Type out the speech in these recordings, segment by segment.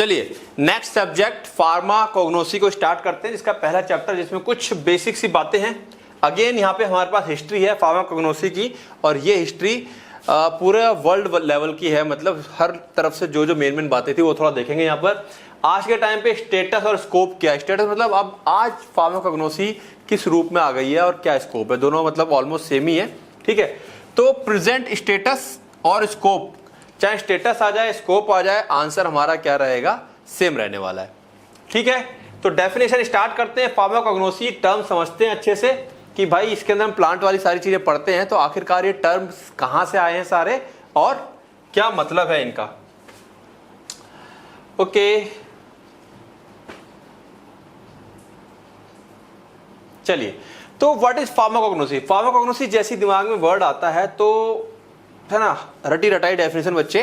चलिए next subject pharmacognosy को start करते हैं, जिसका पहला चैप्टर जिसमें कुछ बेसिक सी बातें हैं। अगेन यहाँ पे हमारे पास हिस्ट्री है फार्माकोग्नोसी की, और ये हिस्ट्री पूरे वर्ल्ड लेवल की है, मतलब हर तरफ से जो जो मेन बातें थी वो थोड़ा देखेंगे यहाँ पर। आज के टाइम पे स्टेटस और स्कोप क्या है, स्टेटस मतलब अब आज फार्माकोग्नोसी किस रूप में आ गई है और क्या स्कोप है, दोनों मतलब ऑलमोस्ट सेम ही है, ठीक है। तो प्रेजेंट स्टेटस और स्कोप, चाहे स्टेटस आ जाए स्कोप आ जाए, आंसर हमारा क्या रहेगा, सेम रहने वाला है, ठीक है। तो डेफिनेशन स्टार्ट करते हैं। फार्माकोग्नोसी टर्म समझते हैं अच्छे से कि भाई इसके अंदर हम प्लांट वाली सारी चीजें पढ़ते हैं, तो आखिरकार ये टर्म्स कहां से आए हैं सारे और क्या मतलब है इनका। ओके चलिए, तो व्हाट इज फार्माकोग्नोसी। फार्माकोग्नोसी जैसी दिमाग में वर्ड आता है तो है ना, रटी रटाई डेफिनेशन बच्चे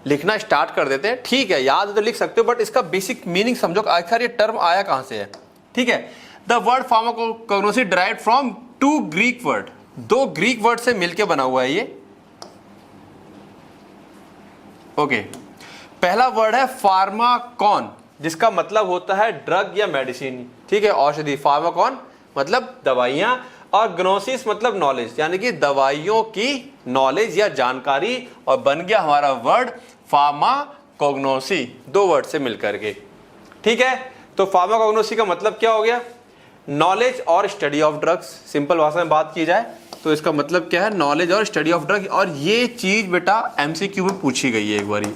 लिखना स्टार्ट कर देते हैं, ठीक है, याद है तो लिख सकते हो, बट इसका बेसिक मीनिंग समझो आखिर ये टर्म आया कहां से है, ठीक है। The word pharmacognosy derived from two Greek word, दो ग्रीक वर्ड से मिलकर बना हुआ है ये। ओके, पहला वर्ड है फार्माकॉन, जिसका मतलब होता है ड्रग या मेडिसिन, ठीक है, औषधि। फार्माकॉन मतलब दवाइयां, और ग्नोसिस मतलब नॉलेज, यानी कि दवाइयों की नॉलेज या जानकारी, और बन गया हमारा वर्ड फार्माकोग्नोसी, दो वर्ड से मिलकर के, ठीक है। तो फार्माकोग्नोसी का मतलब क्या हो गया, नॉलेज और स्टडी ऑफ ड्रग्स। सिंपल भाषा में बात की जाए तो इसका मतलब क्या है, नॉलेज और स्टडी ऑफ ड्रग। और ये चीज बेटा एमसीक्यू में पूछी गई है, एक बार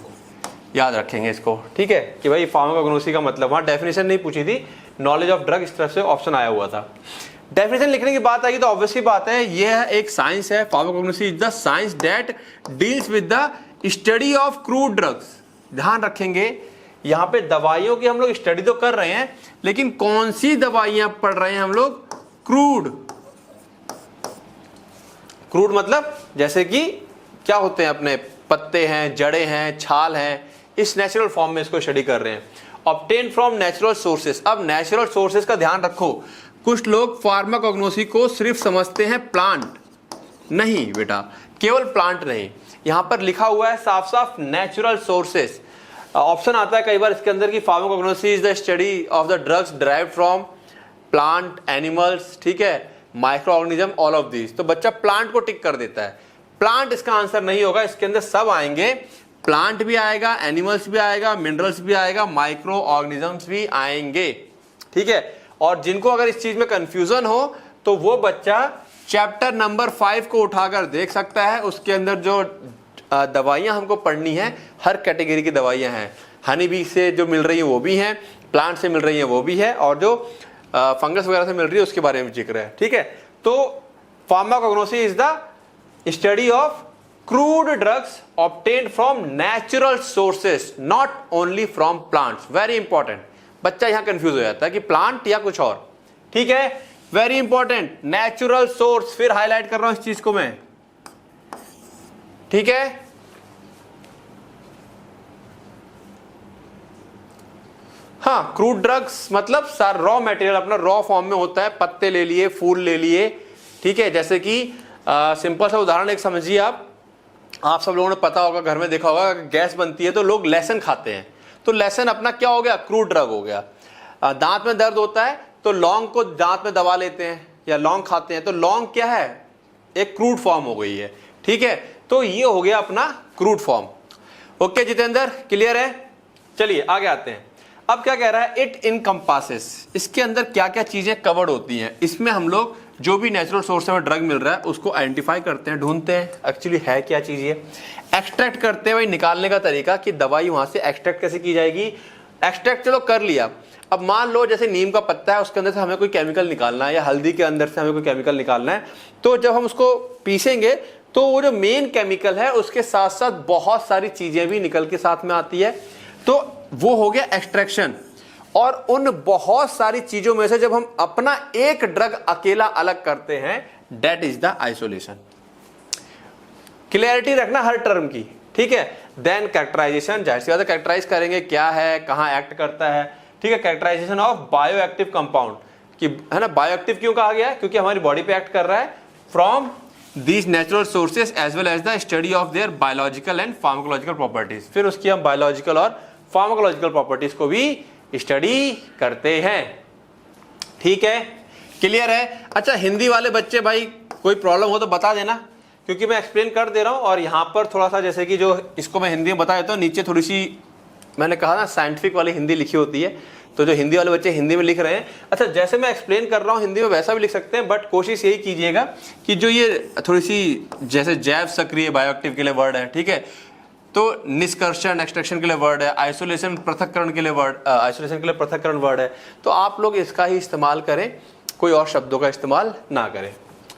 याद रखेंगे इसको, ठीक है, कि भाई फार्माकोग्नोसी का मतलब, वहां डेफिनेशन नहीं पूछी थी, नॉलेज ऑफ ड्रग इस तरफ से ऑप्शन आया हुआ था। डेफिनेशन लिखने की बात आएगी तो ऑब्वियसली बात है, यह एक साइंस है। Pharmacognosy is the science that deals with the study of crude drugs. ध्यान रखेंगे, यहां पे दवाइयों की हम लोग स्टडी तो कर रहे हैं, लेकिन कौन सी दवाइयां पढ़ रहे हैं हम लोग, क्रूड। क्रूड मतलब जैसे कि क्या होते हैं, अपने पत्ते हैं, जड़े हैं, छाल हैं, इस नेचुरल फॉर्म में इसको स्टडी कर रहे हैं। Obtain from natural sources. अब नेचुरल सोर्सेस का ध्यान रखो, कुछ लोग फार्माकोग्नोसी को सिर्फ समझते हैं प्लांट, नहीं बेटा, केवल प्लांट नहीं, यहां पर लिखा हुआ है साफ साफ नेचुरल सोर्सेस। ऑप्शन आता है कई बार इसके अंदर कि pharmacognosy is the study of the drugs derived from plant, animals, ठीक है, micro organism, all of this. तो बच्चा प्लांट को टिक कर देता है, प्लांट इसका आंसर नहीं होगा, इसके अंदर सब आएंगे, प्लांट भी आएगा, एनिमल्स भी आएगा, मिनरल्स भी आएगा, माइक्रो ऑर्गेनिजम्स भी आएंगे, ठीक है। और जिनको अगर इस चीज में कंफ्यूजन हो तो वो बच्चा चैप्टर नंबर 5 को उठाकर देख सकता है, उसके अंदर जो दवाइयां हमको पढ़नी है, हर कैटेगरी की दवाइयां हैं, हनी बी से जो मिल रही है वो भी हैं, प्लांट से मिल रही है वो भी है, और जो फंगस वगैरह से मिल रही है उसके बारे में जिक्र है, ठीक है। तो pharmacognosy is the study of crude drugs obtained from natural sources, not only from plants. Very important. बच्चा यहां कंफ्यूज हो जाता है कि प्लांट या कुछ और, ठीक है, वेरी इंपॉर्टेंट, नेचुरल सोर्स, फिर हाईलाइट कर रहा हूं इस चीज को मैं, ठीक है। हाँ, क्रूड ड्रग्स मतलब सर रॉ मटेरियल अपना रॉ फॉर्म में होता है, पत्ते ले लिए, फूल ले लिए, ठीक है। जैसे कि सिंपल सा उदाहरण एक समझिए, आप सब लोगों ने पता होगा, घर में देखा होगा, गैस बनती है तो लोग लहसुन खाते हैं, तो लहसुन अपना क्या हो गया, क्रूड ड्रग हो गया। दांत में दर्द होता है तो लौंग को दांत में दबा लेते हैं या लौंग खाते हैं, तो लौंग क्या है, एक क्रूड फॉर्म हो गई है, ठीक है। तो ये हो गया अपना crude form. Okay Jitendra, clear है। चलिए आगे आते हैं। अब क्या कह रहा है, इट इनकम्पासेस, इसके अंदर क्या क्या चीजें कवर्ड होती हैं। इसमें हम लोग जो भी नेचुरल सोर्स में ड्रग मिल रहा है उसको आइडेंटिफाई करते हैं, ढूंढते हैं एक्चुअली है क्या चीज ये, एक्सट्रैक्ट करते हैं, भाई निकालने का तरीका कि दवाई वहां से एक्सट्रैक्ट कैसे की जाएगी। एक्सट्रैक्ट चलो कर लिया, अब मान लो जैसे नीम का पत्ता है, उसके अंदर से हमें कोई केमिकल निकालना है, या हल्दी के अंदर से हमें कोई केमिकल निकालना है, तो जब हम उसको पीसेंगे तो वो जो मेन केमिकल है उसके साथ साथ बहुत सारी चीजें भी निकल के साथ में आती है, तो वो हो गया एक्सट्रैक्शन। और उन बहुत सारी चीजों में से जब हम अपना एक ड्रग अकेला अलग करते हैं, that is the isolation. Clarity रखना हर टर्म की, ठीक है। देन कैरेक्टराइजेशन, जाहिर सी बात है कैरेक्टराइज करेंगे क्या है, कहां एक्ट करता है, ठीक है। कैरेक्टराइजेशन ऑफ बायोएक्टिव कंपाउंड, कि है ना, बायोएक्टिव क्यों कहा गया है, क्योंकि हमारी बॉडी पे एक्ट कर रहा है, from these natural sources as well as the study of their biological and pharmacological properties। फिर उसकी हम बायोलॉजिकल और फार्माकोलॉजिकल प्रॉपर्टीज को भी स्टडी करते हैं। ठीक है, क्लियर है। अच्छा, हिंदी वाले बच्चे भाई कोई प्रॉब्लम हो तो बता देना, क्योंकि मैं एक्सप्लेन कर दे रहा हूं और यहां पर थोड़ा सा जैसे कि जो इसको मैं हिंदी में बता देता हूं, नीचे थोड़ी सी मैंने कहा ना साइंटिफिक वाली हिंदी लिखी होती है, तो जो हिंदी वाले बच्चे हिंदी में लिख रहे हैं, अच्छा जैसे मैं एक्सप्लेन कर रहा हूं हिंदी में वैसा भी लिख सकते हैं, बट कोशिश यही कीजिएगा कि जो ये थोड़ी सी जैसे जैव सक्रिय बायोएक्टिव के लिए वर्ड है, ठीक है, तो निष्कर्षण एक्सट्रैक्शन के लिए वर्ड है, आइसोलेशन पृथक्करण के लिए वर्ड, आइसोलेशन के लिए पृथक्करण वर्ड है, तो आप लोग इसका ही इस्तेमाल करें, कोई और शब्दों का इस्तेमाल ना करें।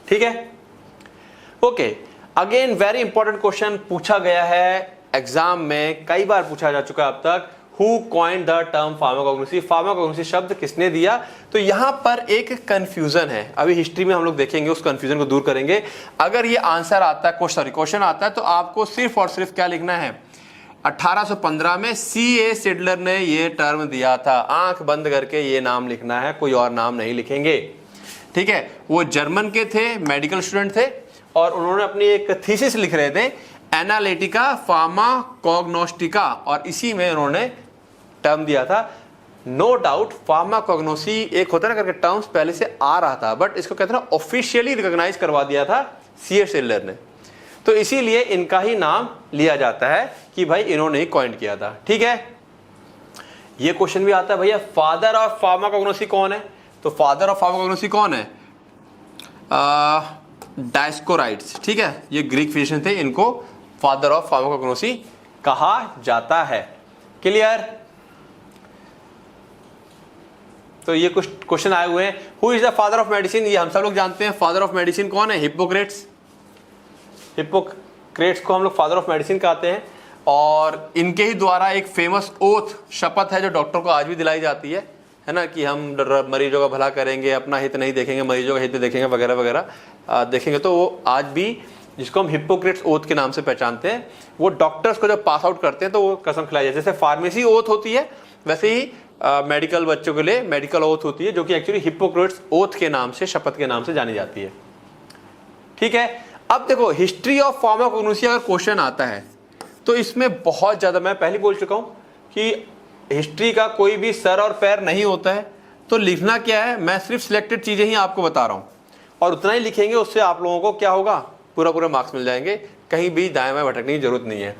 ठीक है, okay. Again very important question पूछा गया है एग्जाम में, कई बार पूछा जा चुका है अब तक, who coined the term pharmacognosy, pharmacognosy शब्द किसने दिया। तो यहां पर एक कंफ्यूजन है, अभी हिस्ट्री में हम लोग देखेंगे, उस कंफ्यूजन को दूर करेंगे। अगर ये आंसर आता है, क्वेश्चन आता है, तो आपको सिर्फ और सिर्फ क्या लिखना है, 1815 में C.A. सिडलर ने ये टर्म दिया था, आंख बंद करके ये नाम लिखना है, कोई और नाम नहीं लिखेंगे। ठीक है, वो जर्मन के थे, मेडिकल स्टूडेंट थे, और उन्होंने अपनी एक थीसिस लिख रहे थे एनालिटिका फार्माकोग्नोस्टिका, और इसी में उन्होंने टर्म दिया था। नो डाउट फार्माकोग्नोसी एक होता है ना करके टर्म्स पहले से आ रहा था, बट इसको कहते हैं ना ऑफिशियली रिकॉग्नाइज करवा दिया था C.A. सिडलर ने, तो इसीलिए इनका ही नाम लिया जाता है कि भाई इन्होंने ही कॉइन किया था। ठीक है, ये क्वेश्चन भी आता है भैया फादर ऑफ फार्माकोग्नोसी कौन है, तो फादर ऑफ फार्माकोग्नोसी कौन है, डायस्कोराइड्स। ठीक है, ये ग्रीक फिजिशियन थे, इनको फादर ऑफ फार्माकोग्नोसी कहा जाता है। क्लियर, तो ये कुछ क्वेश्चन आए हुए हैं। Who is the father of medicine, ये हम सब लोग जानते हैं, फादर ऑफ मेडिसिन कौन है, हिप्पोक्रेट्स। हिप्पोक्रेट्स को हम लोग फादर ऑफ मेडिसिन कहते हैं, और इनके ही द्वारा एक फेमस ओथ, शपथ है जो डॉक्टर को आज भी दिलाई जाती है ना, कि हम मरीजों का भला करेंगे, अपना हित नहीं देखेंगे, मरीजों का हित देखेंगे, वगैरह वगैरह देखेंगे, तो वो आज भी जिसको हम हिप्पोक्रेट्स ओथ के नाम से पहचानते हैं, वो डॉक्टर्स को जब पास आउट करते हैं तो वो कसम खिलाई जाती है। जैसे फार्मेसी ओथ होती है, वैसे ही मेडिकल बच्चों के लिए मेडिकल ओथ होती है, जो कि एक्चुअली हिप्पोक्रेट्स ओथ के नाम से, शपथ के नाम से जानी जाती है। ठीक है, अब देखो हिस्ट्री ऑफ फार्माकोग्नोसी अगर क्वेश्चन आता है तो इसमें बहुत ज्यादा, मैं पहले बोल चुका हूं कि हिस्ट्री का कोई भी सर और पैर नहीं होता है, तो लिखना क्या है, मैं सिर्फ सिलेक्टेड चीजें ही आपको बता रहा हूं और उतना ही लिखेंगे, उससे आप लोगों को क्या होगा, पूरा मार्क्स मिल जाएंगे, कहीं भी दाएं बाएं भटकने की जरूरत नहीं है।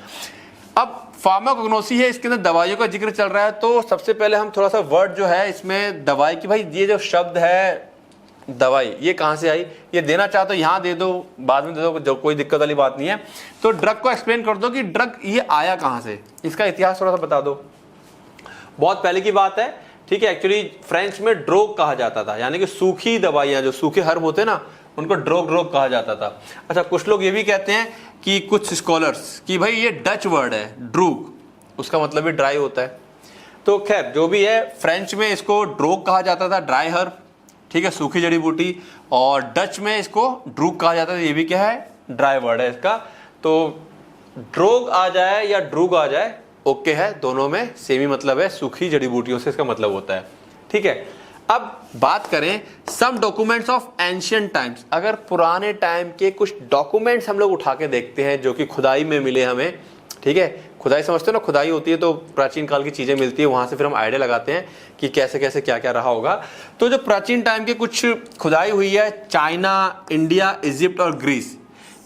अब फार्माकोग्नोसी है, इसके अंदर दवाइयों का जिक्र चल रहा है, तो सबसे पहले हम थोड़ा सा वर्ड जो है इसमें दवाई की, भाई ये जो शब्द है दवाई, ये कहां से आई, ये देना चाहते हो यहां दे दो, बाद में दे दो, जो कोई दिक्कत वाली बात नहीं है। तो ड्रग को एक्सप्लेन कर दो कि ड्रग ये आया कहां से, इसका इतिहास थोड़ा सा बता दो। बहुत पहले की बात है, ठीक है, एक्चुअली फ्रेंच में ड्रोग कहा जाता था, यानी कि सूखी दवाइयां, जो सूखे हर्ब होते ना, उनको ड्रोग कहा जाता था। अच्छा, कुछ लोग ये भी कहते हैं कि कुछ स्कॉलर्स कि भाई ये डच वर्ड है ड्रूग, उसका मतलब भी ड्राई होता है। तो खैर जो भी है, फ्रेंच में इसको ड्रोग कहा जाता था, ड्राई हर्ब, ठीक है, सूखी जड़ी बूटी, और डच में इसको ड्रूग कहा जाता था, ये भी क्या है, ड्राई वर्ड है इसका। तो ड्रोग आ जाए या ड्रूग आ जाए ओके है, दोनों में सेम ही मतलब है, सूखी जड़ी बूटियों से इसका मतलब होता है। ठीक है, अब बात करें some documents of ancient times, अगर पुराने टाइम के कुछ डॉक्यूमेंट्स हम लोग उठा के देखते हैं जो कि खुदाई में मिले हमें, ठीक है, खुदाई समझते हो ना, खुदाई होती है तो प्राचीन काल की चीजें मिलती है, वहां से फिर हम आइडिया लगाते हैं कि कैसे कैसे क्या क्या रहा होगा। तो जो प्राचीन टाइम के कुछ खुदाई हुई है, चाइना, इंडिया, इजिप्ट और ग्रीस,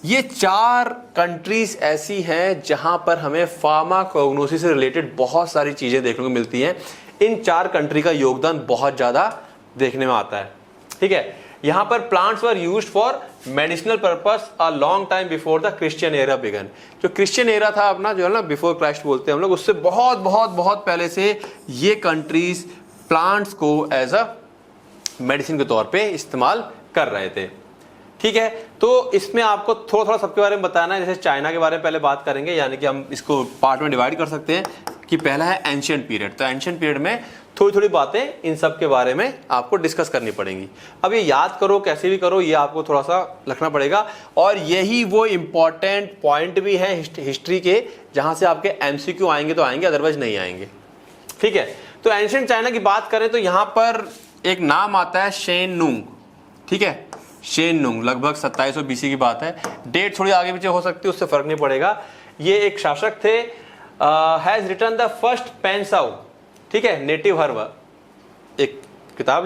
ये 4 कंट्रीज ऐसी हैं जहां पर हमें फार्माकोग्नोसी से रिलेटेड बहुत सारी चीजें देखने को मिलती हैं। इन 4 कंट्री का योगदान बहुत ज्यादा देखने में आता है। ठीक है, यहां पर plants were used for medicinal purpose a long time before the Christian era began. जो क्रिश्चियन एरा था अपना, जो है ना, बिफोर क्राइस्ट बोलते हैं हम लोग, उससे बहुत बहुत बहुत पहले से ये कंट्रीज प्लांट्स को एज अ मेडिसिन के तौर पे इस्तेमाल कर रहे थे। ठीक है, तो इसमें आपको थोड़ा थोड़ा सबके बारे में बताना है। जैसे चाइना के बारे में पहले बात करेंगे, यानी कि हम इसको पार्ट में डिवाइड कर सकते हैं कि पहला है एंशिएंट पीरियड। तो एंशिएंट पीरियड में थोड़ी थोड़ी बातें इन सब के बारे में आपको डिस्कस करनी पड़ेंगी। अब ये याद करो, कैसे भी करो, ये आपको थोड़ा सा रखना पड़ेगा, और यही वो इंपॉर्टेंट पॉइंट भी है हिस्ट्री के, जहां से आपके एमसीक्यू आएंगे तो आएंगे, अदरवाइज नहीं आएंगे। ठीक है, तो एंशिएंट चाइना की बात करें तो यहां पर एक नाम आता है शेन नुंग। ठीक है, शेन नुंग लगभग 2700 BC की बात है, डेट थोड़ी आगे पीछे हो सकती है, उससे फर्क नहीं पड़ेगा। ये एक शासक थे हैज रिटन द फर्स्ट पेंसाउ, ठीक है, नेटिव हर्ब, एक किताब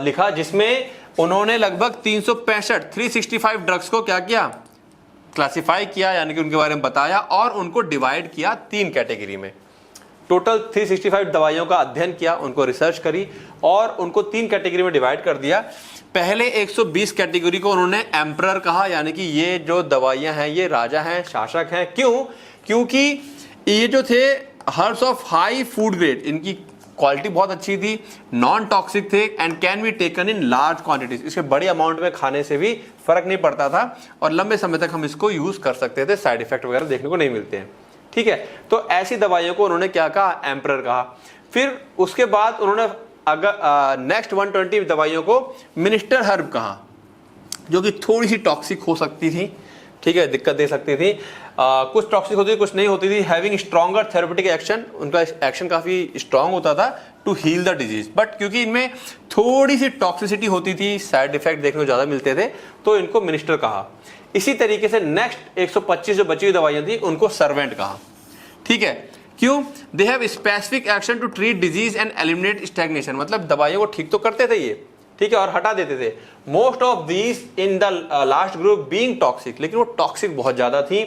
लिखा जिसमें उन्होंने लगभग 365 ड्रग्स को क्या किया, क्लासिफाई किया, यानी कि उनके बारे में बताया और उनको डिवाइड किया 3 कैटेगरी में। टोटल 365 दवाइयों का अध्ययन किया, उनको रिसर्च करी और उनको 3 कैटेगरी में डिवाइड कर दिया। पहले 120 कैटेगरी को उन्होंने एम्परर कहा, यानी कि ये जो दवाइयां हैं ये राजा हैं, शासक हैं। क्यों? क्योंकि ये जो थे herbs of high food grade, इनकी क्वालिटी बहुत अच्छी थी, नॉन टॉक्सिक थे and can be taken in large quantities, इसके बड़े अमाउंट में खाने से भी फर्क नहीं पड़ता था और लंबे समय तक हम इसको यूज कर सकते थे, साइड इफेक्ट वगैरह देखने को नहीं मिलते हैं, ठीक है। तो ऐसी दवाइयों को उन्होंने क्या कहा, एम्परर कहा। फिर उसके बाद उन्होंने अगर नेक्स्ट 120 दवाइयों को मिनिस्टर हर्ब कहा, जो कि थोड़ी सी टॉक्सिक हो सकती थी, ठीक है, दिक्कत दे सकती थी, कुछ टॉक्सिक होती थी, कुछ नहीं होती थी। हैविंग स्ट्रॉन्गर थेरेप्यूटिक एक्शन, उनका एक्शन काफी स्ट्रांग होता था to heal the disease, but क्योंकि इनमें थोड़ी सी टॉक्सिसिटी होती थी, साइड इफेक्ट देखने को ज्यादा मिलते थे, तो इनको मिनिस्टर कहा। इसी तरीके से नेक्स्ट 125 जो बची हुई दवाइयां थी उनको सर्वेंट कहा, ठीक है। क्यों? They have specific action to treat disease and eliminate stagnation, मतलब दवाइयों को ठीक तो करते थे ये, ठीक है, और हटा देते थे। Most of these in the last group being toxic, लेकिन वो टॉक्सिक बहुत ज्यादा थी,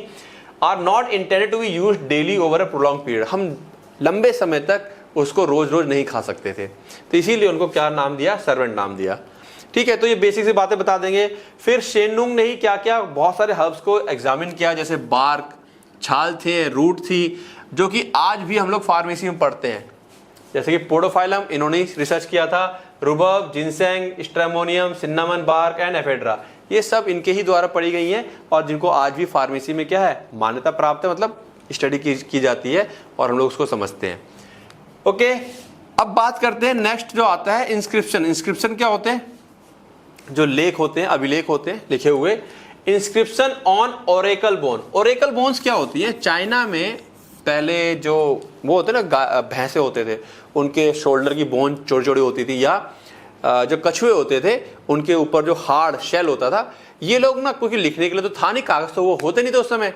are not intended to be used daily over a prolong period, हम लंबे समय तक उसको रोज रोज नहीं खा सकते थे, तो इसीलिए उनको क्या नाम दिया, सर्वेंट नाम दिया, ठीक है। तो ये बेसिक सी बातें बता देंगे। फिर शेनुंग ने ही क्या क्या बहुत सारे हर्ब्स को एग्जामिन किया, जैसे बार्क, छाल थे, रूट थी, जो कि आज भी हम लोग फार्मेसी में पढ़ते हैं, जैसे कि पोडोफाइलम इन्होंने रिसर्च किया था, rhubarb, ginseng, stramonium, cinnamon bark and ephedra, ये सब इनके ही द्वारा पढ़ी गई हैं और जिनको आज भी फार्मेसी में क्या है, मान्यता प्राप्त है, मतलब स्टडी की जाती है और हम लोग उसको समझते हैं। ओके, अब बात करते हैं नेक्स्ट जो आता है इंस्क्रिप्शन। इंस्क्रिप्शन क्या होते हैं? जो लेख होते हैं, अभिलेख होते हैं लिखे हुए। Inscription on Oracle bone. Oracle bones क्या होती है? चाइना में पहले जो वो होते ना भैंसे होते थे, उनके शोल्डर की बोन छोटी छोटी होती थी, या जो कछुए होते थे उनके ऊपर जो हार्ड शेल होता था, ये लोग ना, क्योंकि लिखने के लिए तो था नहीं, कागज तो वो होते नहीं थे उस समय,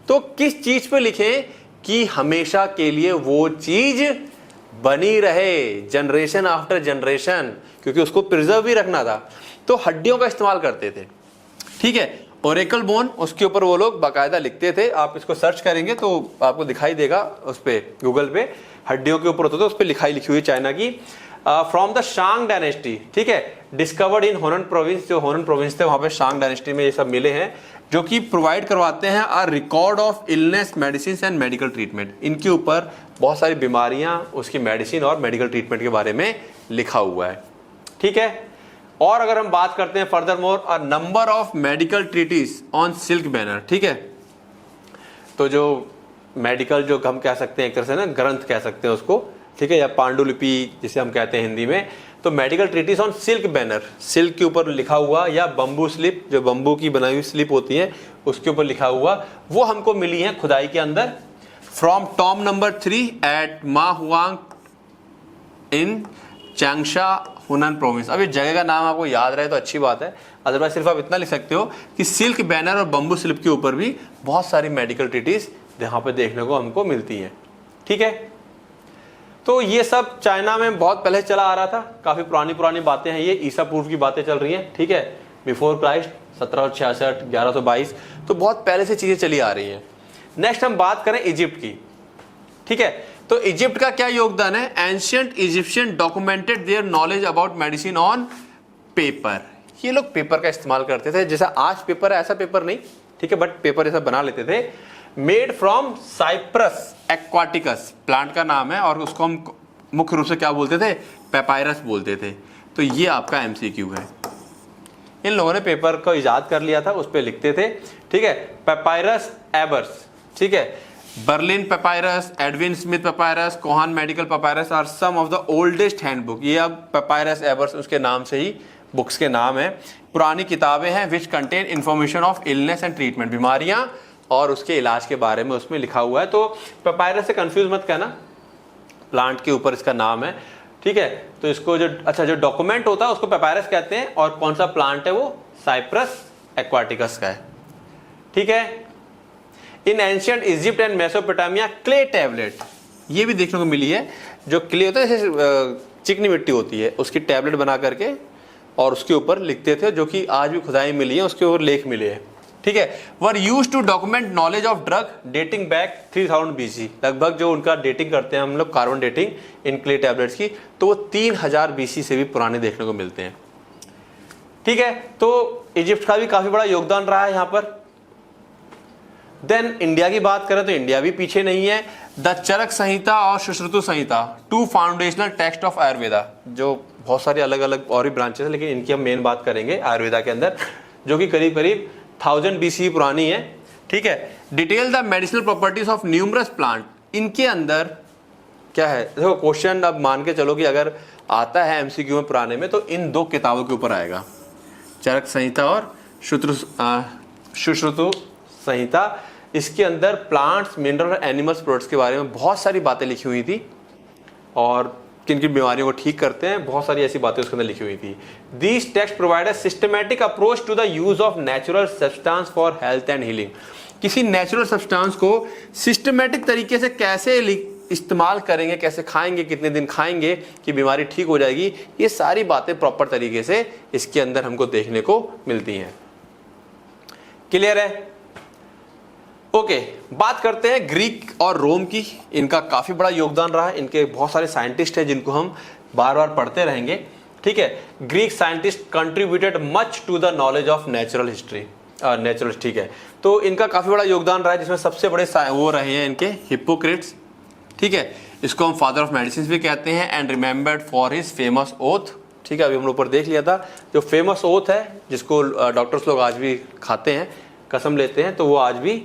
तो किस चीज पे लिखें कि हमेशा के लिए वो चीज बनी रहे, जनरेशन आफ्टर जनरेशन, क्योंकि उसको प्रिजर्व भी रखना था, तो हड्डियों का इस्तेमाल करते थे, ठीक है। ओरेकल बोन, उसके ऊपर वो लोग बाकायदा लिखते थे, आप इसको सर्च करेंगे तो आपको दिखाई देगा उस पे, गूगल पे हड्डियों के ऊपर होता था, उस पर लिखाई लिखी हुई चाइना की। फ्रॉम द शांग डायनेस्टी, ठीक है, डिस्कवर्ड इन होनन प्रोविंस, जो होनन प्रोविंस थे वहां पे शांग डायनेस्टी में ये सब मिले हैं, जो कि प्रोवाइड करवाते हैं a record of illness, medicine and medical treatment. इनके ऊपर बहुत सारी बीमारियां, उसकी मेडिसिन और मेडिकल ट्रीटमेंट के बारे में लिखा हुआ है, ठीक है। और अगर हम बात करते हैं furthermore, a number of medical treatise on silk banner, ठीक है, तो जो मेडिकल जो हम कह सकते हैं एक तरह से ना ग्रंथ कह सकते हैं उसको, ठीक है, या पांडुलिपि जिसे हम कहते हैं हिंदी में, तो medical treatise on silk banner, silk के ऊपर लिखा हुआ, या बंबू स्लिप, जो बंबू की बनाई हुई स्लिप होती है उसके ऊपर लिखा हुआ, वो हमको मिली है खुदाई के अंदर। फ्रॉम टॉम नंबर 3 एट मा हुआंग इन चांगशा हुनन प्रोविंस। अब ये जगह का नाम आपको याद रहे तो अच्छी बात है, अदरवाइज सिर्फ आप इतना लिख सकते हो कि सिल्क बैनर और बंबू स्लिप के ऊपर भी बहुत सारी मेडिकल ट्रीटीज यहाँ पे देखने को हमको मिलती है, ठीक है। तो ये सब चाइना में बहुत पहले चला आ रहा था, काफी पुरानी पुरानी बातें हैं, ये ईसा पूर्व की बातें चल रही हैं, ठीक है, बिफोर क्राइस्ट 1766 1122, तो बहुत पहले से चीजें चली आ रही हैं। नेक्स्ट हम बात करें इजिप्ट की, ठीक है, तो इजिप्ट का क्या योगदान है? Ancient Egyptian documented their knowledge about medicine on paper. ये लोग पेपर का इस्तेमाल करते थे, जैसा आज पेपर है ऐसा पेपर नहीं, ठीक है, बट पेपर ऐसा बना लेते थे। Made from Cyperus aquaticus, plant का नाम है, और उसको हम मुख्य रूप से क्या बोलते थे? पेपायरस बोलते थे। तो ये आपका एमसीक्यू है। इन लोगों ने पेपर को इजाद कर लिया था, उस पर लिखते थे, ठीक है। पेपायरस एबर्स, ठीक है, Berlin papyrus, Edwin Smith papyrus, Kahun medical papyrus are some of the oldest handbook. ये अब पेपायरस एबर्स उसके नाम से ही बुक्स के नाम है। पुरानी किताबें हैं which contain information of illness and treatment, बीमारियां और उसके इलाज के बारे में उसमें लिखा हुआ है। तो पेपायरस से कंफ्यूज मत करना, प्लांट के ऊपर इसका नाम है, ठीक है। तो इसको जो जो डॉक्यूमेंट होता है उसको पेपायरस कहते हैं, और कौन सा प्लांट है वो साइप्रस एक्वाटिकस का है, ठीक है। In ancient Egypt and Mesopotamia clay tablet, ये भी देखने को मिली है। जो क्ले होता है जैसे चिकनी मिट्टी होती है, उसकी टैबलेट बना करके और उसके ऊपर लिखते थे, जो कि आज भी खुदाई मिली है, उसके ऊपर लेख मिले हैं। ठीक है, were use to document knowledge of drug dating back 3000 BC। लगभग जो उनका डेटिंग करते हैं हम लोग, कार्बन डेटिंग इन क्ले टैबलेट्स की, तो वो 3000 BC से भी पुराने देखने को मिलते हैं। ठीक है, तो इजिप्ट का भी काफी बड़ा योगदान रहा है यहाँ पर। देन इंडिया की बात करें तो इंडिया भी पीछे नहीं है। द चरक संहिता और सुश्रुत संहिता, 2 फाउंडेशनल टेक्स्ट ऑफ आयुर्वेदा, जो बहुत सारी अलग अलग और भी ब्रांचेस है, लेकिन इनकी हम मेन बात करेंगे आयुर्वेदा के अंदर, जो कि करीब करीब 1000 BC पुरानी है। ठीक है, detail the medicinal properties of numerous plant, इनके अंदर क्या है, देखो क्वेश्चन अब मान के चलो कि अगर आता है MCQ में पुराने में, तो इन 2 किताबों के ऊपर आएगा, चरक संहिता और सुश्रुत संहिता। इसके अंदर प्लांट्स, मिनरल और एनिमल्स प्रोडक्ट्स के बारे में बहुत सारी बातें लिखी हुई थी, और किन किन बीमारियों को ठीक करते हैं, बहुत सारी ऐसी बातें उसके अंदर लिखी हुई थी। These text provide a systematic approach to the use of natural substance for health and healing. किसी नेचुरल सब्सटेंस को सिस्टमैटिक तरीके से कैसे इस्तेमाल करेंगे, कैसे खाएंगे, कितने दिन खाएंगे कि बीमारी ठीक हो जाएगी, ये सारी बातें प्रॉपर तरीके से इसके अंदर हमको देखने को मिलती हैं। क्लियर है? ओके, बात करते हैं ग्रीक और रोम की। इनका काफी बड़ा योगदान रहा है, इनके बहुत सारे साइंटिस्ट हैं जिनको हम बार बार पढ़ते रहेंगे। ठीक है, Greek scientist contributed much to the knowledge of natural history, natural. ठीक है, तो इनका काफी बड़ा योगदान रहा है, जिसमें सबसे बड़े वो रहे हैं इनके हिप्पोक्रेट्स। ठीक है, इसको हम फादर ऑफ मेडिसिन भी कहते हैं, and remembered for his famous oath. ठीक है, अभी हम लोग ऊपर देख लिया था, जो फेमस ओथ है जिसको डॉक्टर्स लोग आज भी खाते हैं, कसम लेते हैं, तो वो आज भी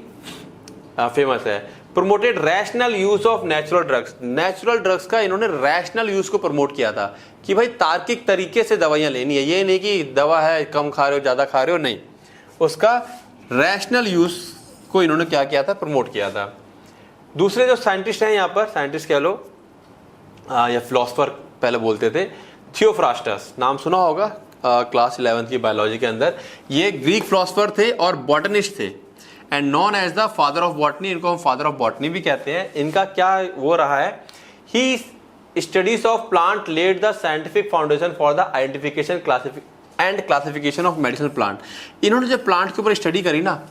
फेमस है। Promoted rational use of natural drugs, natural drugs का इन्होंने रैशनल यूज को प्रमोट किया था कि भाई तार्किक तरीके से दवाइयां लेनी है, ये नहीं कि दवा है कम खा रहे हो ज्यादा खा रहे हो, नहीं, उसका रैशनल यूज को इन्होंने क्या किया था, प्रमोट किया था। दूसरे जो साइंटिस्ट हैं यहाँ पर, साइंटिस्ट कह लो या फिलोसफर पहले बोलते थे, थियोफ्रास्टस, नाम सुना होगा क्लास 11th की बायोलॉजी के अंदर। ये ग्रीक फिलोसफर थे और बॉटनिस्ट थे, and known as the father of botany, इनको हम फादर ऑफ बॉटनी भी कहते हैं। इनका क्या वो रहा है, he studies of plant led the scientific foundation for the identification and classification of medicinal plant. इन्होंने जो प्लांट के ऊपर स्टडी करी ना,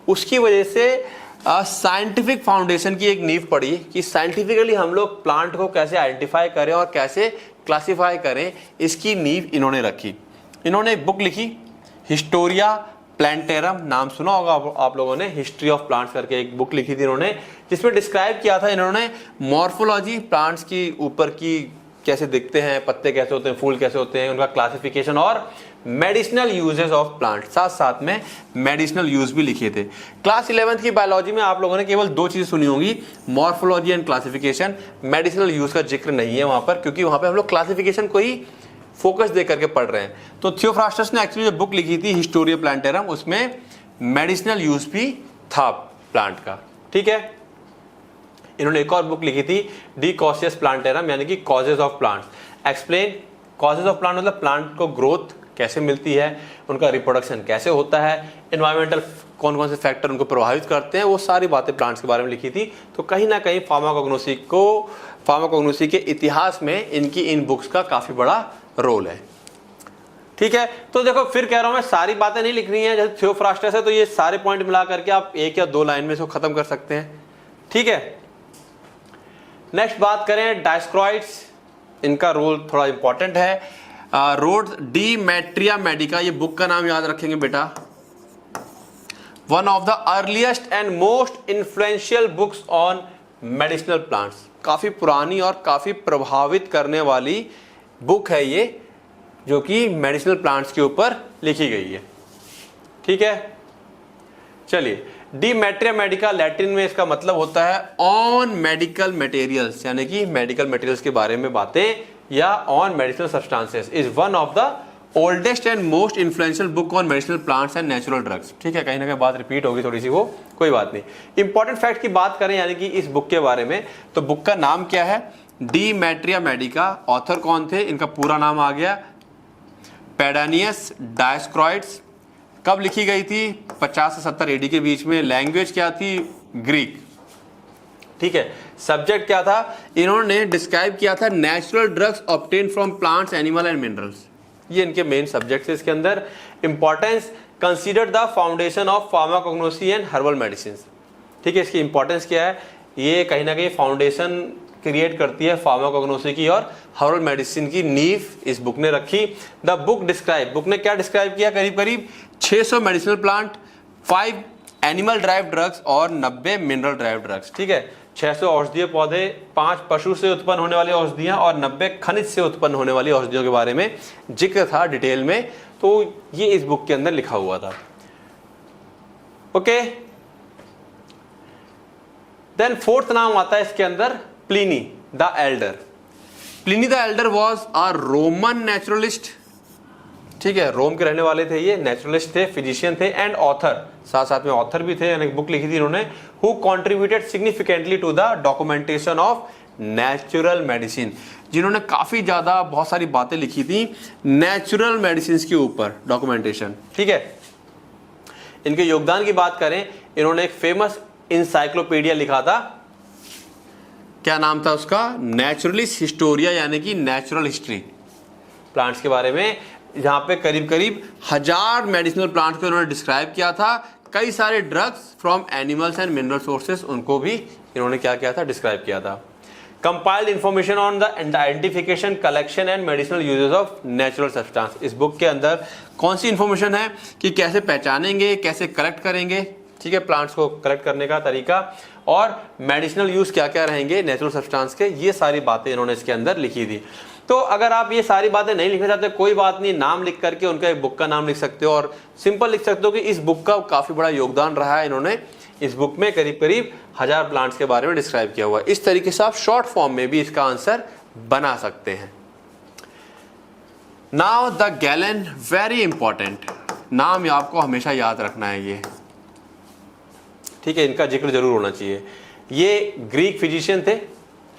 उसकी वजह से साइंटिफिक फाउंडेशन की एक नींव पड़ी कि साइंटिफिकली हम लोग प्लांट को कैसे आइडेंटिफाई करें और कैसे क्लासिफाई करें, इसकी नींव इन्होंने रखी। इन्होंने एक बुक लिखी, हिस्टोरिया प्लांटेरम, नाम सुना होगा आप लोगों ने, हिस्ट्री ऑफ प्लांट्स करके एक बुक लिखी थी इन्होंने, जिसमें डिस्क्राइब किया था इन्होंने मॉर्फोलॉजी, प्लांट्स की ऊपर की कैसे दिखते हैं, पत्ते कैसे होते हैं, फूल कैसे होते हैं, उनका क्लासिफिकेशन और मेडिसिनल यूजेस ऑफ प्लांट, साथ साथ में मेडिसिनल यूज भी लिखे थे। क्लास 11th की बायोलॉजी में आप लोगों ने केवल 2 चीजें सुनी होंगी, morphology and classification. Medicinal use का जिक्र नहीं है वहां पर, क्योंकि वहां पर हम लोग क्लासिफिकेशन को ही फोकस दे करके पढ़ रहे हैं। तो थियोफ्रास्टस ने एक्चुअली जो बुक लिखी थी हिस्टोरिया प्लांटेरम, उसमें मेडिसिनल यूज भी था प्लांट का। ठीक है, इन्होंने एक और बुक लिखी थी, डी कॉसियस प्लांटेरम, यानी कि causes of plants. Explain causes of plant मतलब प्लांट को ग्रोथ कैसे मिलती है, उनका रिप्रोडक्शन कैसे होता है, एनवायरमेंटल कौन कौन से फैक्टर उनको प्रभावित करते हैं, वो सारी बातें प्लांट्स के बारे में लिखी थी। तो कहीं ना कहीं फार्माकोग्नोसी के इतिहास में इनकी इन बुक्स का काफी बड़ा रोल है। ठीक है, तो देखो फिर कह रहा हूं मैं, सारी बातें नहीं लिख रही हैं, जैसे थियोफ्रास्टस है तो ये सारे पॉइंट मिला करके आप 1 या 2 लाइन में इसको खत्म कर सकते हैं। ठीक है, नेक्स्ट बात करें डायस्क्राइड्स, इनका रोल थोड़ा इंपॉर्टेंट है। रोड्स डी मैट्रिया मेडिका, ये बुक का नाम याद रखेंगे बेटा, one of the earliest and most influential books on medicinal plants. काफी पुरानी और काफी प्रभावित करने वाली बुक है ये, जो कि मेडिसिनल प्लांट्स के ऊपर लिखी गई है। ठीक है, चलिए, डी मैट्रिया मेडिका लैटिन में इसका मतलब होता है ऑन मेडिकल मटेरियल्स, यानी कि मेडिकल मटेरियल्स के बारे में बातें, या on medicinal substances, is one of the oldest and most influential book on medicinal plants and natural drugs. ठीक है, कहीं ना कहीं बात रिपीट होगी थोड़ी सी, वो कोई बात नहीं। इंपॉर्टेंट फैक्ट की बात करें यानी कि इस बुक के बारे में, तो बुक का नाम क्या है, डी मैट्रिया मेडिका। ऑथर कौन थे, इनका पूरा नाम आ गया, पेडानियस डायस्क्राइड्स। कब लिखी गई थी, 50 से 70 AD के बीच में। लैंग्वेज क्या थी, ग्रीक। ठीक है, सब्जेक्ट क्या था, इन्होंने डिस्क्राइब किया था natural drugs obtain from plants, animal and minerals. ये इनके मेन सब्जेक्ट्स है। इसके अंदर importance, consider the foundation of pharmacognosy and herbal medicine. ठीक है, इसकी इंपॉर्टेंस क्या है, ये कहीं ना कहीं फाउंडेशन क्रिएट करती है फार्माकोग्नोसी की और हर्बल मेडिसिन की नींव इस बुक ने रखी। द बुक डिस्क्राइब, बुक ने क्या डिस्क्राइब किया, करीब करीब 600 medicinal plant, 5 animal drive drugs और 90 मिनरल ड्राइव ड्रग्स। ठीक है, 600 औषधीय पौधे, 5 पशु से उत्पन्न होने वाली औषधियां और 90 खनिज से उत्पन्न होने वाली औषधियों के बारे में जिक्र था डिटेल में। तो ये इस बुक के अंदर लिखा हुआ था। ओके, देन फोर्थ नाम आता है इसके अंदर Pliny the Elder. Pliny the Elder was a Roman naturalist. ठीक है, रोम के रहने वाले थे ये, नेचुरलिस्ट थे, फिजिशियन थे एंड ऑथर, साथ साथ में ऑथर भी थे, यानी बुक लिखी थी इन्होंने। Who contributed significantly to the documentation of natural medicine, जिन्होंने काफी ज्यादा बहुत सारी बातें लिखी थी नेचुरल मेडिसिन के ऊपर, डॉक्यूमेंटेशन। ठीक है, इनके योगदान की बात करें, इन्होंने एक फेमस इंसाइक्लोपीडिया लिखा था, क्या नाम था उसका, नेचुरलिस्ट हिस्टोरिया, यानी कि नेचुरल हिस्ट्री प्लांट्स के बारे में, जहां पे करीब करीब 1000 मेडिसिनल प्लांट्स को उन्होंने डिस्क्राइब किया था। कई सारे drugs from animals and mineral sources, उनको भी इन्होंने क्या किया था, डिस्क्राइब किया था। Compiled information on the identification, collection and medicinal uses of natural substance. इस बुक के अंदर कौन सी इंफॉर्मेशन है कि कैसे पहचानेंगे, कैसे कलेक्ट करेंगे, ठीक है, प्लांट्स को कलेक्ट करने का तरीका, और मेडिसिनल यूज क्या क्या रहेंगे नेचुरल सब्सटेंस के, ये सारी बातें इन्होंने इसके अंदर लिखी थी। तो अगर आप ये सारी बातें नहीं लिखना चाहते, कोई बात नहीं, नाम लिख करके उनका एक बुक का नाम लिख सकते हो और सिंपल लिख सकते हो कि इस बुक का काफी बड़ा योगदान रहा है, इन्होंने इस बुक में करीब करीब 1000 प्लांट्स के बारे में डिस्क्राइब किया हुआ है। इस तरीके से आप शॉर्ट फॉर्म में भी इसका आंसर बना सकते हैं। Now the gallon, very important नाम, ये आपको हमेशा याद रखना है ये। ठीक है, इनका जिक्र जरूर होना चाहिए। ये ग्रीक फिजिशियन थे,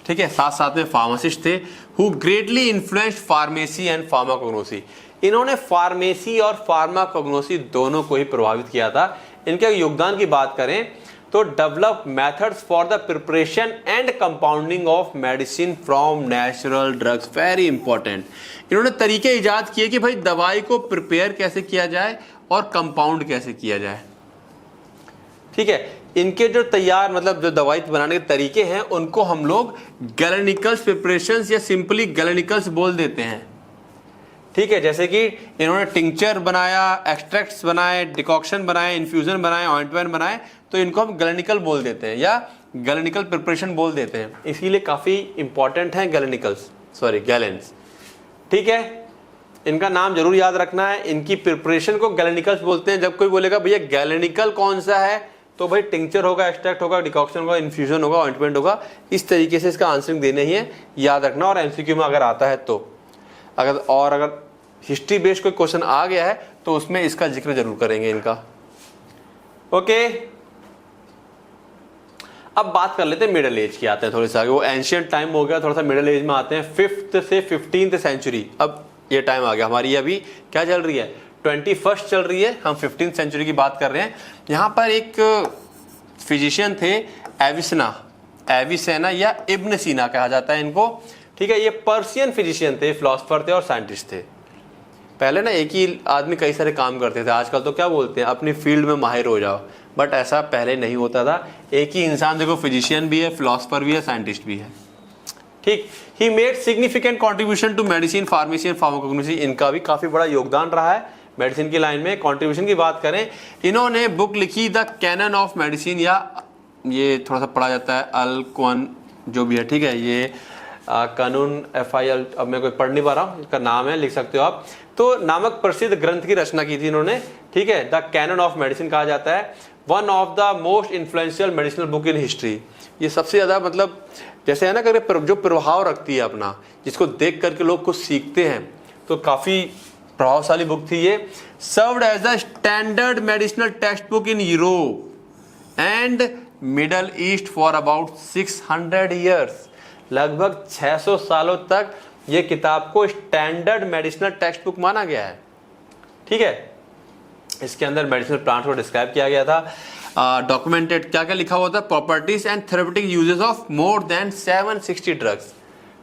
ठीक है, साथ साथ में फार्मासिस्ट थे, who greatly influenced pharmacy and pharmacognosy. इन्होंने फार्मेसी और फार्माकोग्नोसी दोनों को ही प्रभावित किया था। इनके योगदान की बात करें तो develop methods for the preparation and compounding of medicine from natural drugs, very important. इन्होंने तरीके इजाद किए कि भाई दवाई को प्रिपेयर कैसे किया जाए और कंपाउंड कैसे किया जाए। ठीक है, इनके जो तैयार मतलब जो दवाई बनाने के तरीके हैं उनको हम लोग गैलेनिकल्स प्रिपरेशंस या सिंपली गैलेनिकल्स बोल देते हैं। ठीक है, जैसे कि इन्होंने टिंचर बनाया, एक्सट्रैक्ट्स बनाए, डिकॉक्शन बनाए, इन्फ्यूजन बनाए, ऑइंटमेंट बनाए, तो इनको हम गैलेनिकल बोल देते हैं या गैलेनिकल प्रिपरेशन बोल देते हैं। इसीलिए काफी इंपॉर्टेंट है गैलेनिकल्स, सॉरी गैलेंस। ठीक है, इनका नाम जरूर याद रखना है। इनकी प्रिपरेशन को गैलेनिकल्स बोलते हैं। जब कोई बोलेगा भैया गैलेनिकल कौन सा है, तो भाई टिंचर होगा, एक्सट्रैक्ट होगा, डिकॉक्शन होगा, इन्फ्यूजन होगा, ऑइंटमेंट होगा। इस तरीके से इसका आंसरिंग देने ही है, याद रखना। और एमसीक्यू में अगर आता है तो, अगर हिस्ट्री बेस्ड कोई क्वेश्चन आ गया है तो उसमें इसका जिक्र जरूर करेंगे इनका। ओके, अब बात कर लेते हैं मिडिल एज की, आते हैं थोड़ी सा आगे। वो एंशियंट टाइम हो गया, थोड़ा सा मिडिल एज में आते हैं, 5th से 15th सेंचुरी। अब ये टाइम आ गया, हमारी अभी क्या चल रही है, 21st चल रही है, हम 15th सेंचुरी की बात कर रहे हैं। यहाँ पर एक फिजिशियन थे एविसेना या इब्न सीना कहा जाता है इनको। ठीक है, ये पर्शियन फिजिशियन थे, फिलोसफर थे और साइंटिस्ट थे। पहले ना एक ही आदमी कई सारे काम करते थे, आजकल तो क्या बोलते हैं अपनी फील्ड में माहिर हो जाओ, बट ऐसा पहले नहीं होता था। एक ही इंसान देखो, फिजिशियन भी है, फिलोसफर भी है, साइंटिस्ट भी है। ठीक, he made significant contribution to medicine, pharmacy and pharmacognosy. इनका भी काफी बड़ा योगदान रहा है मेडिसिन की लाइन में। कंट्रीब्यूशन की बात करें, इन्होंने बुक लिखी द कैनन ऑफ मेडिसिन, या ये थोड़ा सा पढ़ा जाता है अल क्वन, जो भी है। ठीक है, ये कानून FIL, अब मैं कोई पढ़ नहीं पा रहा हूँ, इसका नाम है, लिख सकते हो आप। तो नामक प्रसिद्ध ग्रंथ की रचना की थी इन्होंने। ठीक है, द कैनन ऑफ मेडिसिन कहा जाता है। One of the most influential medicinal book in history. ये सबसे ज्यादा मतलब जैसे है ना, अगर जो प्रभाव रखती है अपना, जिसको देख करके लोग कुछ सीखते हैं, तो काफी प्रभावशाली बुक थी ये। Served as the standard medicinal text book in Europe and Middle East for about 600 years. लगभग 600 सालों तक ये किताब को स्टैंडर्ड मेडिसिनल टेक्स्ट बुक माना गया है। ठीक है, इसके अंदर मेडिसिनल प्लांट्स को डिस्क्राइब किया गया था। डॉक्यूमेंटेड क्या क्या लिखा हुआ था, properties and therapeutic uses of more than 760 drugs.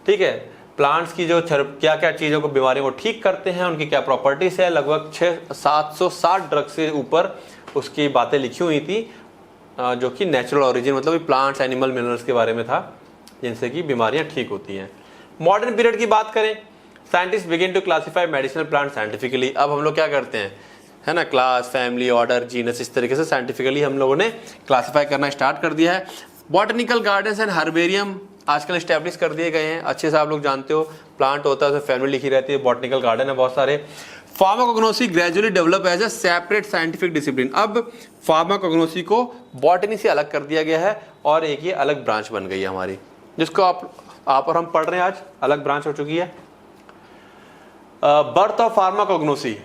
ठीक है, प्लांट्स की जो क्या क्या चीज़ों को, बीमारियों को ठीक करते हैं, उनकी क्या प्रॉपर्टीज है, लगभग 760 ड्रग्स से ऊपर उसकी बातें लिखी हुई थी, जो कि नेचुरल ओरिजिन मतलब प्लांट्स, एनिमल, मिनरल्स के बारे में था, जिनसे कि बीमारियां ठीक होती हैं। मॉडर्न पीरियड की बात करें, scientist begin to classify medicinal plant scientifically. अब हम लोग क्या करते हैं, है ना, क्लास, फैमिली, ऑर्डर, जीनस, इस तरीके से साइंटिफिकली हम लोगों ने क्लासिफाई करना स्टार्ट कर दिया है। बॉटनिकल गार्डन्स एंड हर्बेरियम आजकल इस्टेब्लिश कर दिए गए हैं, अच्छे से आप लोग जानते हो, प्लांट होता है तो फैमिली लिखी रहती है, बॉटनिकल गार्डन है बहुत सारे। Pharmacognosy gradually develop as a separate scientific discipline. अब फार्माकोग्नोसी को बॉटनी से अलग कर दिया गया है और एक ये अलग ब्रांच बन गई है हमारी, जिसको आप और हम पढ़ रहे हैं आज, अलग ब्रांच हो चुकी है। बर्थ ऑफ फार्माकोग्नोसी,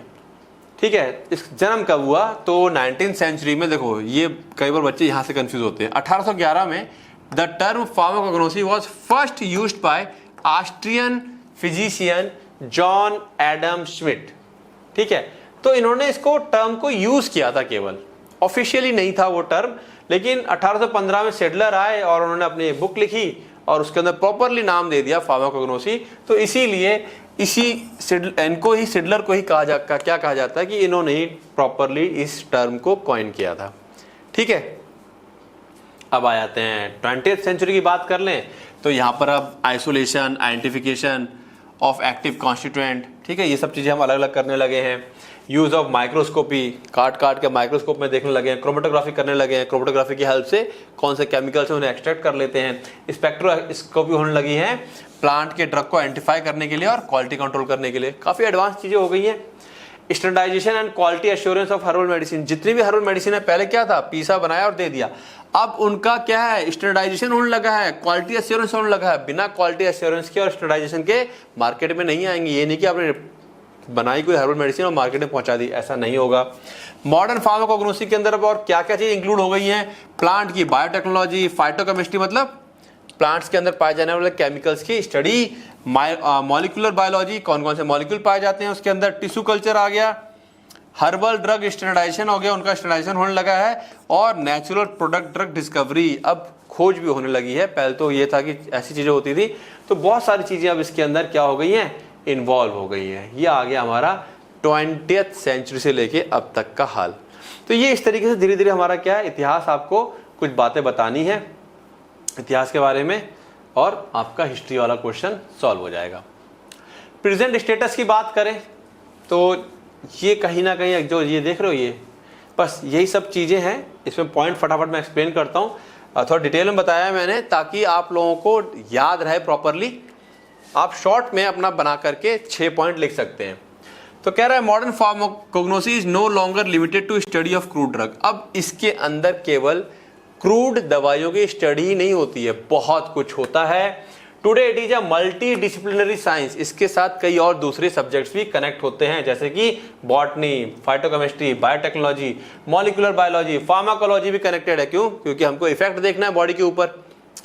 ठीक है, इस जन्म कब हुआ, तो 19th सेंचुरी में। देखो ये कई बार बच्चे यहाँ से कंफ्यूज होते हैं। 1811 में the term pharmacognosy was first used by Austrian physician John Adam Schmidt. ठीक है, तो इन्होंने इसको टर्म को यूज किया था, केवल ऑफिशियली नहीं था वो टर्म, लेकिन 1815 में सेडलर आए और उन्होंने अपनी बुक लिखी और उसके अंदर प्रॉपरली नाम दे दिया फार्माकोग्नोसी। तो इसीलिए इनको ही सिडलर को ही क्या कहा जाता है कि इन्होंने ही प्रॉपरली इस टर्म को कॉइन किया था। ठीक है, अब आ जाते हैं 20th सेंचुरी की बात कर लें, तो यहाँ पर अब isolation, identification of active constituent, ठीक है, ये सब चीज़ें हम अलग अलग करने लगे हैं। यूज ऑफ माइक्रोस्कोपी, काट के माइक्रोस्कोप में देखने लगे हैं, क्रोमेटोग्राफी करने लगे हैं, क्रोमेटोग्राफी की हेल्प से कौन से केमिकल्स हैं उन्हें एक्सट्रैक्ट कर लेते हैं। स्पेक्ट्रोस्कोपी होने लगी है प्लांट के ड्रग को आइडेंटिफाई करने के लिए और क्वालिटी कंट्रोल करने के लिए, काफ़ी एडवांस चीज़ें हो गई हैं। Standardisation and quality assurance of herbal medicine, जितनी भी हर्बल मेडिसिन है पहले क्या था, पीसा बनाया और दे दिया, अब उनका क्या है, स्टैंडर्डाइजेशन होने लगा है, क्वालिटी एश्योरेंस होने लगा है। बिना क्वालिटी एश्योरेंस के और स्टैंडर्डाइजेशन के मार्केट में नहीं आएंगे। ये नहीं कि आपने बनाई कोई हर्बल मेडिसिन और मार्केट में पहुंचा दी, ऐसा नहीं होगा। मॉडर्न फार्माकोग्नोसी के अंदर अब और क्या क्या चीज इंक्लूड हो गई हैं, प्लांट की बायोटेक्नोलॉजी, फाइटोकेमिस्ट्री मतलब प्लांट्स के अंदर पाए जाने वाले केमिकल्स की स्टडी, मॉलिक्यूलर बायोलॉजी, कौन कौन से मॉलिक्यूल पाए जाते हैं उसके अंदर, टिश्यू कल्चर आ गया, हर्बल ड्रग स्टैंडर्डाइजेशन हो गया, उनका स्टैंडर्डाइजेशन होने लगा है, और नेचुरल प्रोडक्ट ड्रग डिस्कवरी, अब खोज भी होने लगी है। पहले तो ये था कि ऐसी चीजें होती थी, तो बहुत सारी चीजें अब इसके अंदर क्या हो गई हैं, इन्वॉल्व हो गई है। ये आ गया हमारा 20th सेंचुरी से लेके अब तक का हाल। तो ये इस तरीके से धीरे धीरे हमारा क्या है, इतिहास आपको कुछ बातें बतानी है इतिहास के बारे में, और आपका हिस्ट्री वाला क्वेश्चन सॉल्व हो जाएगा। प्रेजेंट स्टेटस की बात करें तो ये कहीं ना कहीं जो ये देख रहे हो, ये बस यही सब चीज़ें हैं। इसमें पॉइंट फटाफट मैं एक्सप्लेन करता हूँ, थोड़ा डिटेल में बताया मैंने ताकि आप लोगों को याद रहे प्रॉपरली। आप शॉर्ट में अपना बना करके 6 पॉइंट लिख सकते हैं। तो कह रहा है modern pharmacognosy is no longer limited to study of crude drug. अब इसके अंदर केवल क्रूड दवाइयों की स्टडी ही नहीं होती है, बहुत कुछ होता है। Today it is a multi disciplinary science, इसके साथ कई और दूसरे सब्जेक्ट्स भी कनेक्ट होते हैं, जैसे कि botany, phytochemistry, biotechnology, molecular biology, pharmacology भी कनेक्टेड है। क्यों? क्योंकि हमको इफेक्ट देखना है बॉडी के ऊपर,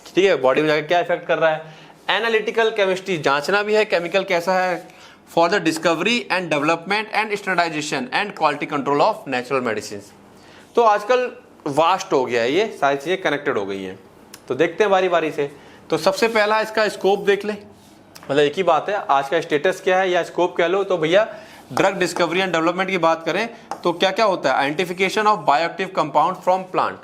ठीक है, बॉडी में जाकर क्या इफेक्ट कर रहा है। एनालिटिकल केमिस्ट्री, जांचना भी है केमिकल कैसा है, for the discovery and development and standardisation and quality control of natural medicine. तो आजकल वास्ट हो गया है, ये सारी चीजें कनेक्टेड हो गई हैं। तो देखते हैं बारी बारी से। तो सबसे पहला इसका स्कोप देख ले, मतलब एक ही बात है, आज का स्टेटस क्या है या स्कोप कह लो। तो भैया ड्रग डिस्कवरी एंड डेवलपमेंट की बात करें तो क्या क्या होता है, identification of bioactive compound from plant.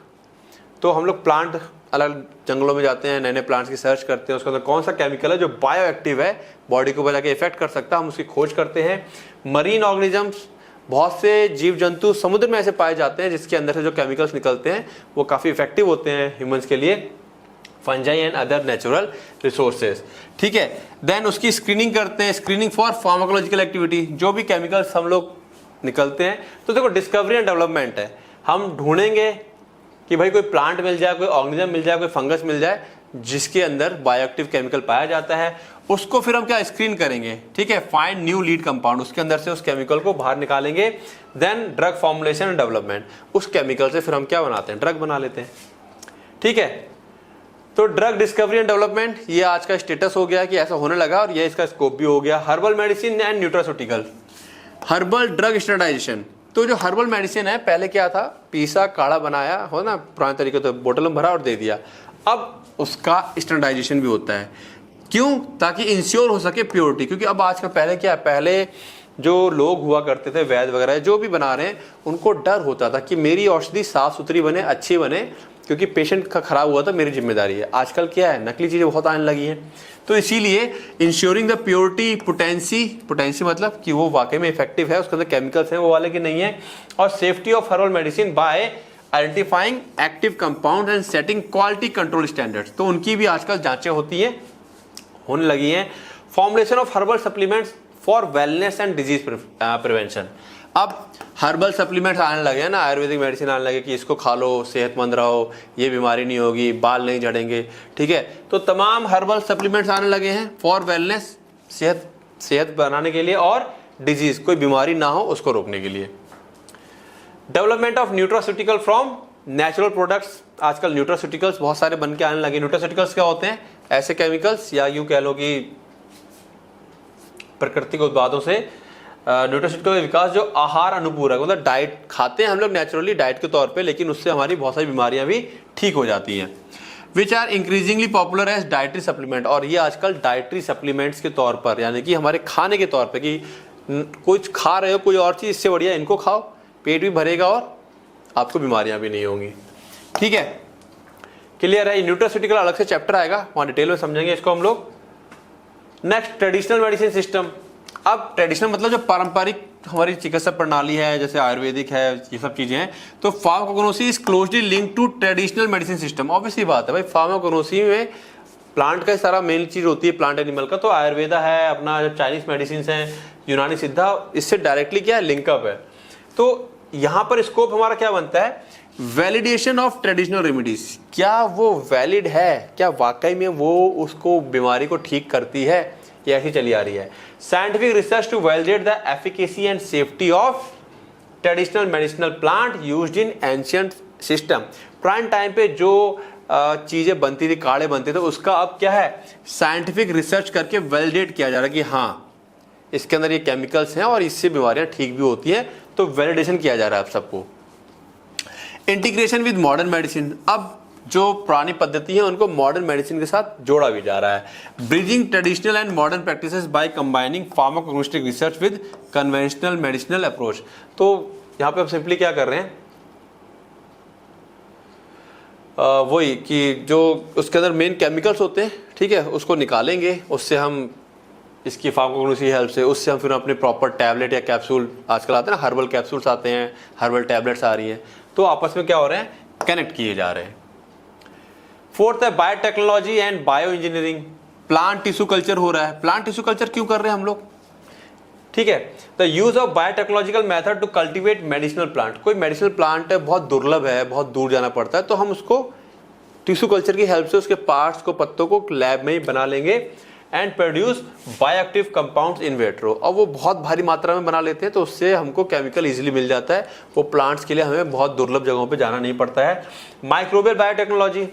तो हम लोग प्लांट, अलग जंगलों में जाते हैं, नए नए प्लांट्स की सर्च करते हैं, उसके अंदर कौन सा केमिकल है जो बायो एक्टिव है, बॉडी को बजा के इफेक्ट कर सकता है, हम उसकी खोज करते हैं। मरीन ऑर्गेनिजम्स, बहुत से जीव जंतु समुद्र में ऐसे पाए जाते हैं जिसके अंदर से जो केमिकल्स निकलते हैं वो काफ़ी इफेक्टिव होते हैं ह्यूमंस के लिए। Fungi and other natural resources, ठीक है। देन उसकी स्क्रीनिंग करते हैं, स्क्रीनिंग फॉर फार्माकोलॉजिकल एक्टिविटी, जो भी केमिकल्स हम लोग निकलते हैं। तो देखो डिस्कवरी एंड डेवलपमेंट है, हम ढूंढेंगे कि भाई कोई प्लांट मिल जाए, कोई ऑर्गेनिज्म मिल जाए, कोई फंगस मिल जाए जिसके अंदर बायोएक्टिव केमिकल पाया जाता है, उसको फिर हम क्या स्क्रीन करेंगे, ठीक है, फाइंड न्यू लीड कंपाउंड, उसके अंदर से उस केमिकल को बाहर निकालेंगे। Then drug formulation and development, उस केमिकल से फिर हम क्या बनाते हैं, ड्रग बना लेते हैं, ठीक है। तो ड्रग डिस्कवरी एंड डेवलपमेंट ये आज का स्टेटस हो गया कि ऐसा होने लगा, और ये इसका स्कोप भी हो गया। Herbal medicine and nutraceutical, herbal drug standardisation, तो जो हर्बल मेडिसिन है, पहले क्या था, पीसा काढ़ा बनाया हो ना पुराने तरीके, तो बोतल में भरा और दे दिया। अब उसका स्टैंडर्डाइजेशन भी होता है, क्यों, ताकि इंश्योर हो सके प्योरिटी। क्योंकि अब आज का, पहले क्या है, पहले जो लोग हुआ करते थे वैद्य वगैरह जो भी बना रहे हैं, उनको डर होता था कि मेरी औषधि साफ सुथरी बने, अच्छी बने, क्योंकि पेशेंट का खराब हुआ था मेरी जिम्मेदारी है। आजकल क्या है, नकली चीज़ें बहुत आने लगी हैं, तो इसीलिए इंश्योरिंग द प्योरिटी, पोटेंसी मतलब कि वो वाकई में इफेक्टिव है, उसके अंदर केमिकल्स हैं वो वाले कि नहीं है, और safety of herbal medicine bye identifying active compound and setting quality control standards, तो उनकी भी आजकल जांचें होती हैं, होने लगी हैं। Formulation of herbal supplements for wellness and disease prevention. अब हर्बल सप्लीमेंट्स आने लगे हैं ना, आयुर्वेदिक मेडिसिन आने लगे कि इसको खा लो, सेहतमंद रहो, ये बीमारी नहीं होगी, बाल नहीं झड़ेंगे, ठीक है। तो तमाम हर्बल सप्लीमेंट्स आने लगे हैं फॉर वेलनेस, सेहत बनाने के लिए, और डिजीज, कोई बीमारी ना हो उसको रोकने के लिए। Development of nutraceutical from natural products. आजकल न्यूट्रास्यूटिकल्स बहुत सारे बन के आने लगे। न्यूट्रास्यूटिकल्स क्या होते हैं, ऐसे केमिकल्स या यूं कह लो कि प्राकृतिक उत्पादों से न्यूट्रास्यूटिकल का विकास जो आहार अनुपूरक, मतलब डाइट खाते हैं हम लोग नेचुरली डाइट के तौर पे, लेकिन उससे हमारी बहुत सारी बीमारियां भी ठीक हो जाती हैं। Which are increasingly popular as dietary supplement, और ये आजकल डाइटरी सप्लीमेंट्स के तौर पर, यानी कि हमारे खाने के तौर पर, कि कुछ खा रहे हो कोई और चीज़, इससे बढ़िया इनको खाओ, पेट भी भरेगा और आपको बीमारियां भी नहीं होंगी, ठीक है। क्लियर है। न्यूट्रास्यूटिकल अलग से चैप्टर आएगा, वहाँ डिटेल में समझेंगे इसको हम लोग। Next, traditional medicine system. अब ट्रेडिशनल मतलब जो पारंपरिक हमारी चिकित्सा प्रणाली है, जैसे आयुर्वेदिक है, ये सब चीजें हैं, तो pharmacognosy is closely linked to traditional medicine system. Obviously बात है भाई, फार्माकोग्नोसी में प्लांट का सारा मेन चीज होती है, प्लांट एनिमल का, तो आयुर्वेदा है अपना, जो चाइनीज मेडिसिन है, यूनानी सिद्धा, इससे डायरेक्टली क्या है, लिंकअप है। तो यहाँ पर स्कोप हमारा क्या बनता है, वैलिडेशन ऑफ ट्रेडिशनल रेमेडीज, क्या वो वैलिड है, क्या वाकई में वो उसको बीमारी को ठीक करती है, ये ऐसी चली आ रही है। Scientific research to validate the efficacy and safety of traditional medicinal plant used in ancient system. पुराने टाइम पे जो चीजें बनती थी, काढ़े बनते थे, उसका अब क्या है, साइंटिफिक रिसर्च करके वैलिडेट किया जा रहा है कि हाँ इसके अंदर ये केमिकल्स हैं और इससे बीमारियां ठीक भी होती हैं, तो वैलिडेशन किया जा रहा है अब सबको। इंटीग्रेशन विद मॉडर्न मेडिसिन, अब जो पुरानी पद्धति है उनको मॉडर्न मेडिसिन के साथ जोड़ा भी जा रहा है। Bridging traditional and modern practices by combining pharmacognostic research with conventional medicinal approach. तो यहाँ पे हम सिंपली क्या कर रहे हैं, वही कि जो उसके अंदर मेन केमिकल्स होते हैं, ठीक है, उसको निकालेंगे, उससे हम इसकी फार्माकोग्नोसी हेल्प से, उससे हम फिर अपने प्रॉपर टैबलेट या कैप्सूल, आजकल आते हैं ना हर्बल कैप्सूल्स आते हैं, हर्बल टैबलेट्स आ रही हैं, तो आपस में क्या हो रहे हैं, कनेक्ट किए जा रहे हैं। फोर्थ है biotechnology and bio engineering. Plant tissue culture हो रहा है। प्लांट टिश्यू कल्चर क्यों कर रहे हैं हम लोग, ठीक है, the use of biotechnological method to cultivate medicinal plant. कोई मेडिसिनल प्लांट है, बहुत दुर्लभ है, बहुत दूर जाना पड़ता है, तो हम उसको टिश्यू कल्चर की हेल्प से उसके पार्ट्स को, पत्तों को लैब में ही बना लेंगे and produce bioactive compounds in vitro. और वो बहुत भारी मात्रा में बना लेते हैं, तो उससे हमको केमिकल इजीली मिल जाता है। वो प्लांट्स के लिए हमें बहुत दुर्लभ जगहों पे जाना नहीं पड़ता है। Microbial biotechnology,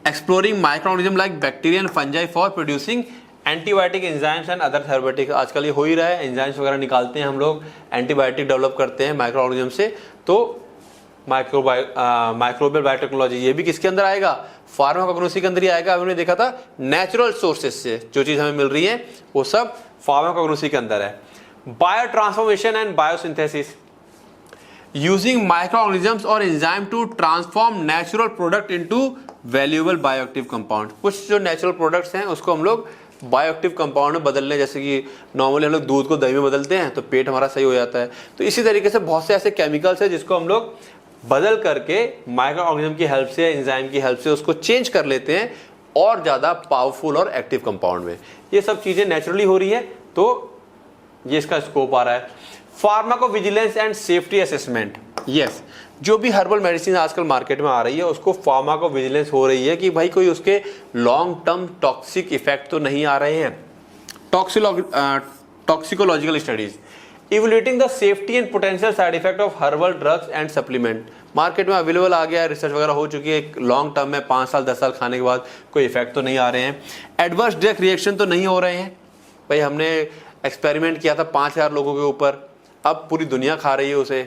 exploring microorganism like bacteria and fungi for producing antibiotic enzymes and other therapeutic. आजकल ये हो ही रहा है, एंजाइम्स वगैरह निकालते हैं हम लोग, एंटीबायोटिक डेवलप करते हैं माइक्रो ऑर्गेनिज्म से। तो माइक्रोबियल बायोटेक्नोलॉजी, ये भी किसके अंदर आएगा, फार्माकोग्नोसी के अंदर ही आएगा। हमने देखा था नेचुरल सोर्सेज से जो चीज हमें मिल रही है वो सब फार्माकोग्नोसी के अंदर है। Bio transformation and biosynthesis, using microorganisms और enzyme to transform natural product into valuable bioactive compound. कुछ जो नेचुरल प्रोडक्ट्स हैं उसको हम लोग बायोएक्टिव कंपाउंड में बदल लें, जैसे कि नॉर्मली हम लोग दूध को दही में बदलते हैं तो पेट हमारा सही हो जाता है। तो इसी तरीके से बहुत से ऐसे केमिकल्स हैं जिसको हम लोग बदल करके माइक्रो ऑर्गेनिज्म की हेल्प से, एंजाइम की हेल्प से उसको चेंज कर लेते हैं और ज़्यादा पावरफुल और एक्टिव कंपाउंड में। ये सब चीज़ें नेचुरली हो रही है, तो ये इसका स्कोप आ रहा है। Pharmacovigilance and safety assessment, yes, जो भी हर्बल मेडिसिन आजकल मार्केट में आ रही है उसको फार्माकोविजिलेंस हो रही है कि भाई कोई उसके लॉन्ग टर्म टॉक्सिक इफेक्ट तो नहीं आ रहे हैं। Toxicological studies, evaluating the safety and potential side effect of herbal drugs and supplement. Market में अवेलेबल आ गया है, रिसर्च वगैरह हो चुकी है, लॉन्ग टर्म में 5 साल 10 साल खाने के बाद कोई इफेक्ट तो नहीं आ रहे हैं, एडवर्स ड्रग रिएक्शन तो नहीं हो रहे हैं। भाई हमने एक्सपेरिमेंट किया था 5000 लोगों के ऊपर, अब पूरी दुनिया खा रही है उसे,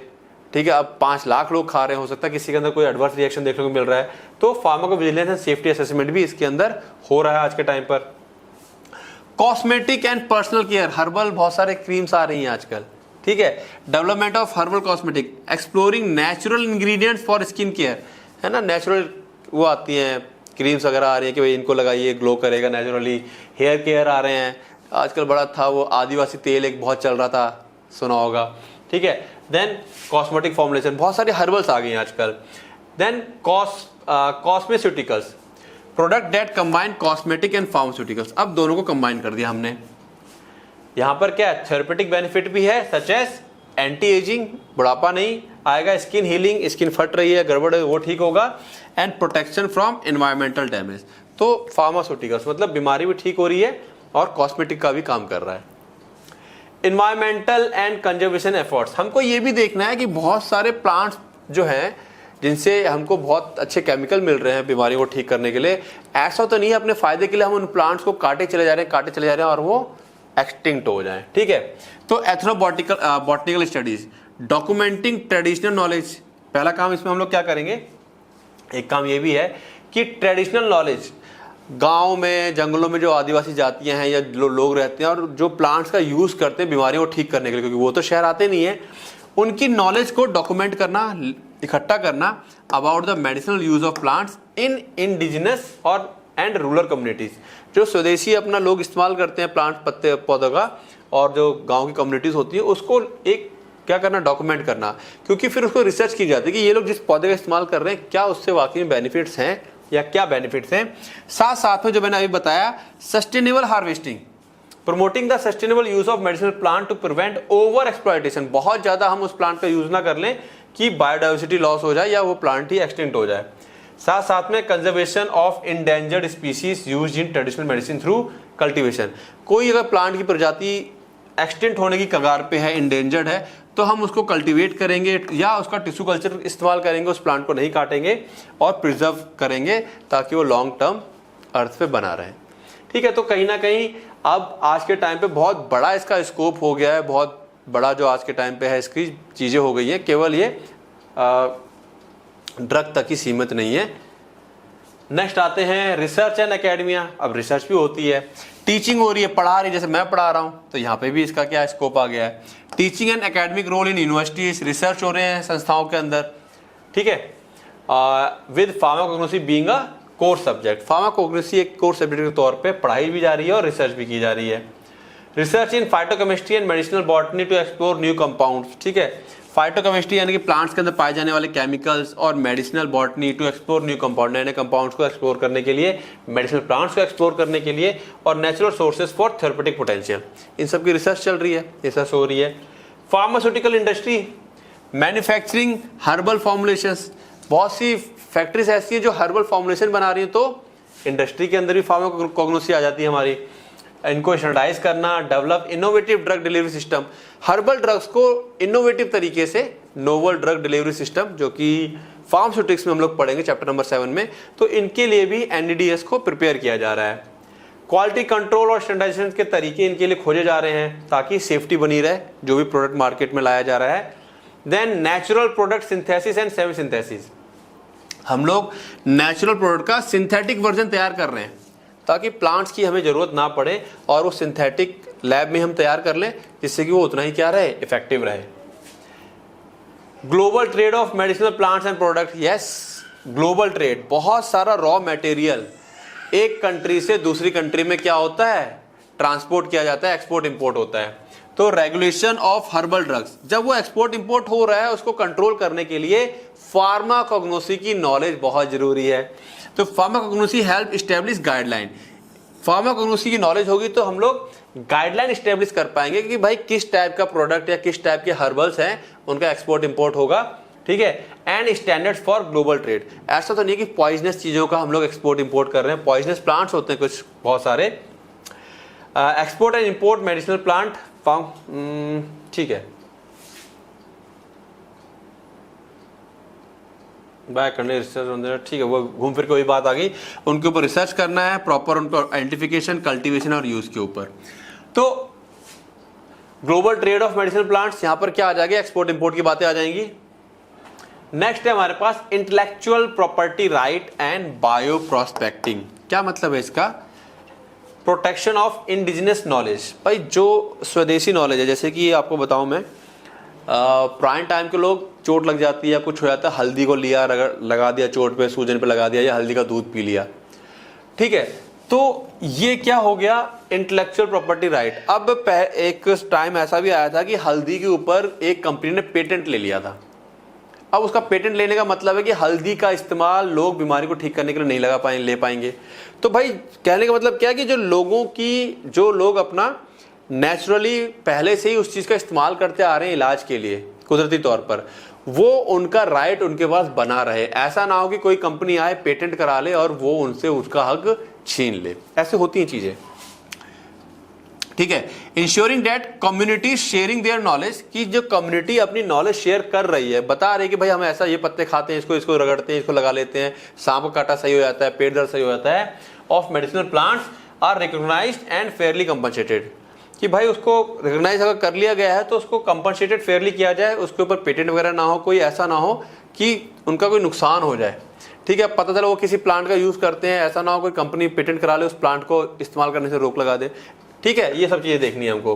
ठीक है, अब 5 लाख लोग खा रहे हैं, हो सकता है किसी के अंदर कोई एडवर्स रिएक्शन देखने को मिल रहा है। तो फार्माकोविजिलेंस एंड सेफ्टी असेसमेंट भी इसके अंदर हो रहा है आज के टाइम पर। Cosmetic and personal care, herbal बहुत सारे क्रीम्स आ रही हैं आजकल, ठीक है। Development of herbal cosmetic, exploring natural ingredients for skin care, है ना, नेचुरल वो आती हैं क्रीम्स वगैरह आ रही है कि भाई इनको लगाइए ग्लो करेगा नेचुरली। हेयर केयर आ रहे हैं आजकल, बड़ा था वो आदिवासी तेल एक बहुत चल रहा था, सुना होगा, ठीक है। देन कॉस्मेटिक फॉर्मुलेशन, बहुत सारी हर्बल्स आ गई हैं आजकल। Then cosmeceuticals, product that combine cosmetic and pharmaceuticals, अब दोनों को कंबाइन कर दिया हमने। यहां पर क्या थेरेपेटिक बेनिफिट भी है, सच एज एंटी एजिंग, बुढ़ापा नहीं आएगा, स्किन हीलिंग, स्किन फट रही है गड़बड़ है वो ठीक होगा, and protection from environmental damage. तो फार्मास्यूटिकल्स मतलब बीमारी भी ठीक हो रही है और कॉस्मेटिक का भी काम कर रहा है। एनवायरमेंटल एंड कंजर्वेशन एफर्ट्स, हमको ये भी देखना है कि बहुत सारे प्लांट्स जो हैं जिनसे हमको बहुत अच्छे केमिकल मिल रहे हैं बीमारियों को ठीक करने के लिए, ऐसा तो नहीं है अपने फायदे के लिए हम उन प्लांट्स को काटे चले जा रहे हैं और वो एक्सटिंक्ट हो जाए, ठीक है। तो ethnobotanical studies, documenting traditional knowledge, पहला काम इसमें हम लोग क्या करेंगे, एक काम ये भी है कि ट्रेडिशनल नॉलेज, गांव में जंगलों में जो आदिवासी जातियां हैं या लोग रहते हैं और जो प्लांट्स का यूज करते हैं बीमारियों को ठीक करने के लिए, क्योंकि वो तो शहर आते नहीं है, उनकी नॉलेज को डॉक्यूमेंट करना, इकट्ठा करना about the medicinal use of plants in indigenous और एंड रूरल कम्युनिटीज, जो स्वदेशी अपना लोग इस्तेमाल करते हैं प्लांट पत्ते पौधों का, और जो गांव की कम्युनिटीज होती है उसको एक क्या करना, डॉक्यूमेंट करना, क्योंकि फिर उसको रिसर्च की जाती है कि ये लोग जिस पौधे का इस्तेमाल कर रहे हैं क्या उससे वाकई में बेनिफिट्स हैं या क्या बेनिफिट्स हैं। साथ साथ में जो मैंने अभी बताया sustainable harvesting, promoting the sustainable use of medicinal plant to prevent over exploitation, बहुत ज्यादा हम उस प्लांट का यूज ना कर लें कि बायोडाइवर्सिटी लॉस हो जाए या वो प्लांट ही एक्सटिंक्ट हो जाए। साथ साथ में conservation of endangered species used in traditional medicine through cultivation, कोई अगर प्लांट की प्रजाति एक्सटिंक्ट होने की कगार पे है, इंडेंजर्ड है, तो हम उसको कल्टीवेट करेंगे या उसका टिश्यू कल्चर इस्तेमाल करेंगे, उस प्लांट को नहीं काटेंगे और प्रिजर्व करेंगे ताकि वो लॉन्ग टर्म अर्थ पे बना रहे, ठीक है। तो कहीं ना कहीं अब आज के टाइम पे बहुत बड़ा इसका स्कोप हो गया है, बहुत बड़ा जो आज के टाइम पे है इसकी चीज़ें हो गई हैं, केवल ये ड्रग तक ही सीमित नहीं है। नेक्स्ट आते हैं रिसर्च एंड एकेडमिया, अब रिसर्च भी होती है, टीचिंग हो रही है, पढ़ा रही है, जैसे मैं पढ़ा रहा हूँ तो यहाँ पे भी इसका क्या स्कोप आ गया है। Teaching and academic role in universities, research हो रहे हैं संस्थाओं के अंदर, ठीक है, with pharmacognosy being a course subject, pharmacognosy एक कोर्स सब्जेक्ट के तौर पे पढ़ाई भी जा रही है और रिसर्च भी की जा रही है। Research in phytochemistry and medicinal botany to explore new compounds, ठीक है, फाइटोकेमिस्ट्री यानी कि प्लांट्स के अंदर पाए जाने वाले केमिकल्स, और medicinal botany to explore new compound, नए नए कंपाउंड्स को एक्सप्लोर करने के लिए, मेडिसिनल प्लांट्स को एक्सप्लोर करने के लिए, और natural sources for therapeutic potential, इन सब की रिसर्च चल रही है, रिसर्च हो रही है। Pharmaceutical industry, manufacturing herbal formulations, बहुत सी फैक्ट्रीज ऐसी हैं जो हर्बल फॉर्मुलेशन बना रही हैं, तो इंडस्ट्री के अंदर भी फार्माकोग्नोसी आ जाती है हमारी। इनको स्टैंडर्डाइज करना, develop innovative drug delivery system, herbal drugs को इनोवेटिव तरीके से, नोवल ड्रग डिलीवरी सिस्टम, जो कि फार्मास्यूटिक्स में हम लोग पढ़ेंगे चैप्टर नंबर 7 में, तो इनके लिए भी एनडीडीएस को प्रिपेयर किया जा रहा है। क्वालिटी कंट्रोल और स्टैंडर्डाइजेशन के तरीके इनके लिए खोजे जा रहे हैं ताकि सेफ्टी बनी रहे जो भी प्रोडक्ट मार्केट में लाया जा रहा है। Then natural product synthesis and semi synthesis, हम लोग नेचुरल प्रोडक्ट का सिंथेटिक वर्जन तैयार कर रहे हैं ताकि प्लांट्स की हमें जरूरत ना पड़े और वो सिंथेटिक लैब में हम तैयार कर लें, जिससे कि वो उतना ही क्या रहे, इफेक्टिव रहे। Global trade off medicinal plants and product, yes global trade, बहुत सारा रॉ मटेरियल एक कंट्री से दूसरी कंट्री में क्या होता है, ट्रांसपोर्ट किया जाता है, एक्सपोर्ट इंपोर्ट होता है। तो रेगुलेशन ऑफ हर्बल ड्रग्स, जब वो एक्सपोर्ट इंपोर्ट हो रहा है उसको कंट्रोल करने के लिए फार्माकोग्नोसी की नॉलेज बहुत जरूरी है। तो pharmacognosy help establish guideline, pharmacognosy की नॉलेज होगी तो हम लोग गाइडलाइन इस्टेब्लिश कर पाएंगे कि भाई किस टाइप का प्रोडक्ट या किस टाइप के हर्बल्स हैं उनका एक्सपोर्ट इंपोर्ट होगा, ठीक है। And standards for global trade, ऐसा तो नहीं कि पॉइजनस चीजों का हम लोग एक्सपोर्ट इंपोर्ट कर रहे हैं, पॉइजनस प्लांट्स होते हैं कुछ बहुत सारे। Export and import medicinal plant farm, ठीक है, बाय करने रिसर्च, ठीक है, वो घूम फिर के वही बात आ गई, उनके ऊपर रिसर्च करना है प्रॉपर, उनको आइडेंटिफिकेशन, कल्टीवेशन और यूज के ऊपर। तो global trade off medicinal plants, यहां पर क्या आ जाएगी, एक्सपोर्ट इंपोर्ट की बातें आ जाएंगी। नेक्स्ट है हमारे पास intellectual property right and bio prospecting. क्या मतलब है इसका, प्रोटेक्शन ऑफ इंडिजिनस नॉलेज। भाई जो स्वदेशी नॉलेज है, जैसे कि आपको बताऊं मैं, पुराने टाइम के लोग चोट लग जाती है या कुछ हो जाता है, हल्दी को लिया लगा दिया चोट पे, सूजन पे लगा दिया, या हल्दी का दूध पी लिया, ठीक है, तो ये क्या हो गया, इंटेलेक्चुअल प्रॉपर्टी राइट। अब एक टाइम ऐसा भी आया था कि हल्दी के ऊपर एक कंपनी ने पेटेंट ले लिया था। अब उसका पेटेंट लेने का मतलब है कि हल्दी का इस्तेमाल लोग बीमारी को ठीक करने के लिए नहीं ले पाएंगे। तो भाई कहने का मतलब क्या है कि जो लोग अपना नेचुरली पहले से ही उस चीज का इस्तेमाल करते आ रहे हैं इलाज के लिए कुदरती तौर पर, वो उनका राइट उनके पास बना रहे। ऐसा ना हो कि कोई कंपनी आए पेटेंट करा ले और वो उनसे उसका हक छीन ले। ऐसे होती हैं चीजें, ठीक है। Ensuring that community sharing their knowledge, कि जो कम्युनिटी अपनी नॉलेज शेयर कर रही है, बता रही है कि भाई हम ऐसा ये पत्ते खाते हैं, इसको रगड़ते हैं, इसको लगा लेते हैं, सांप काटा सही हो जाता है, पेट दर्द सही हो जाता है, of medicinal plants are recognised and fairly compensated. कि भाई उसको रिकॉग्नाइज अगर कर लिया गया है तो उसको कंपनसेटेड फेयरली किया जाए, उसके ऊपर पेटेंट वगैरह ना हो, कोई ऐसा ना हो कि उनका कोई नुकसान हो जाए, ठीक है। पता चला वो किसी प्लांट का यूज करते हैं, ऐसा ना हो कोई कंपनी पेटेंट करा ले, उस प्लांट को इस्तेमाल करने से रोक लगा दे, ठीक है। ये सब चीजें देखनी है हमको।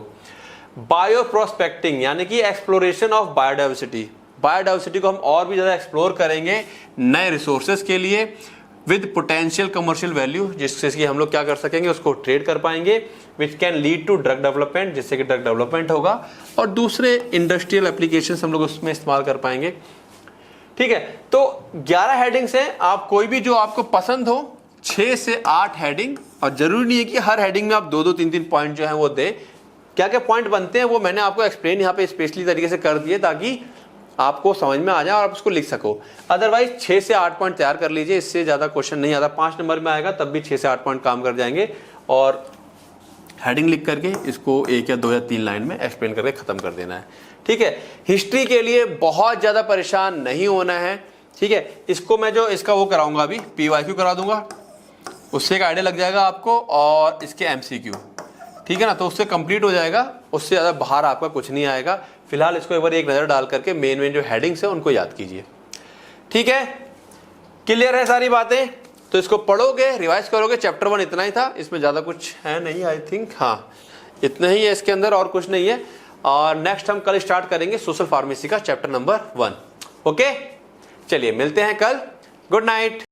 बायो प्रोस्पेक्टिंग यानी कि एक्सप्लोरेशन ऑफ बायोडाइवर्सिटी। बायोडाइवर्सिटी को हम और भी ज्यादा एक्सप्लोर करेंगे नए रिसोर्सेज के लिए विद पोटेंशियल कमर्शियल वैल्यू, जिससे कि हम लोग क्या कर सकेंगे, उसको ट्रेड कर पाएंगे, which can lead to drug development, जिससे कि ड्रग डेवलपमेंट होगा, और दूसरे इंडस्ट्रियल एप्लीकेशंस हम लोग उसमें इस्तेमाल कर पाएंगे, ठीक है। तो 11 हेडिंग्स हैं, आप कोई भी जो आपको पसंद हो, 6 से 8 हेडिंग, और जरूरी नहीं है कि हर हेडिंग में आप 2-2, 3-3 पॉइंट जो है वो दे। क्या क्या पॉइंट बनते हैं वो मैंने आपको एक्सप्लेन यहाँ पे स्पेशली तरीके से कर दिए, ताकि आपको समझ में आ जाए और आप उसको लिख सको। अदरवाइज 6 से 8 पॉइंट तैयार कर लीजिए, इससे ज्यादा क्वेश्चन नहीं आता। 5 नंबर में आएगा तब भी 6 से 8 पॉइंट काम कर जाएंगे, और हेडिंग लिख करके इसको 1 या 2 या 3 लाइन में एक्सप्लेन करके खत्म कर देना है, ठीक है। हिस्ट्री के लिए बहुत ज्यादा परेशान नहीं होना है, ठीक है। इसको मैं जो इसका वो कराऊंगा, अभी PYQ करा दूंगा, उससे एक आइडिया लग जाएगा आपको, और इसके MCQ, ठीक है ना, तो उससे कंप्लीट हो जाएगा, उससे ज्यादा बाहर आपका कुछ नहीं आएगा। फिलहाल इसको एक बार एक नजर डाल करके मेन जो हेडिंग्स है उनको याद कीजिए, ठीक है। क्लियर है सारी बातें, तो इसको पढ़ोगे, रिवाइज करोगे। चैप्टर 1 इतना ही था, इसमें ज्यादा कुछ है नहीं, आई थिंक, हाँ इतना ही है इसके अंदर, और कुछ नहीं है। और नेक्स्ट हम कल स्टार्ट करेंगे सोशल फार्मेसी का चैप्टर नंबर 1। ओके, चलिए मिलते हैं कल। Good night.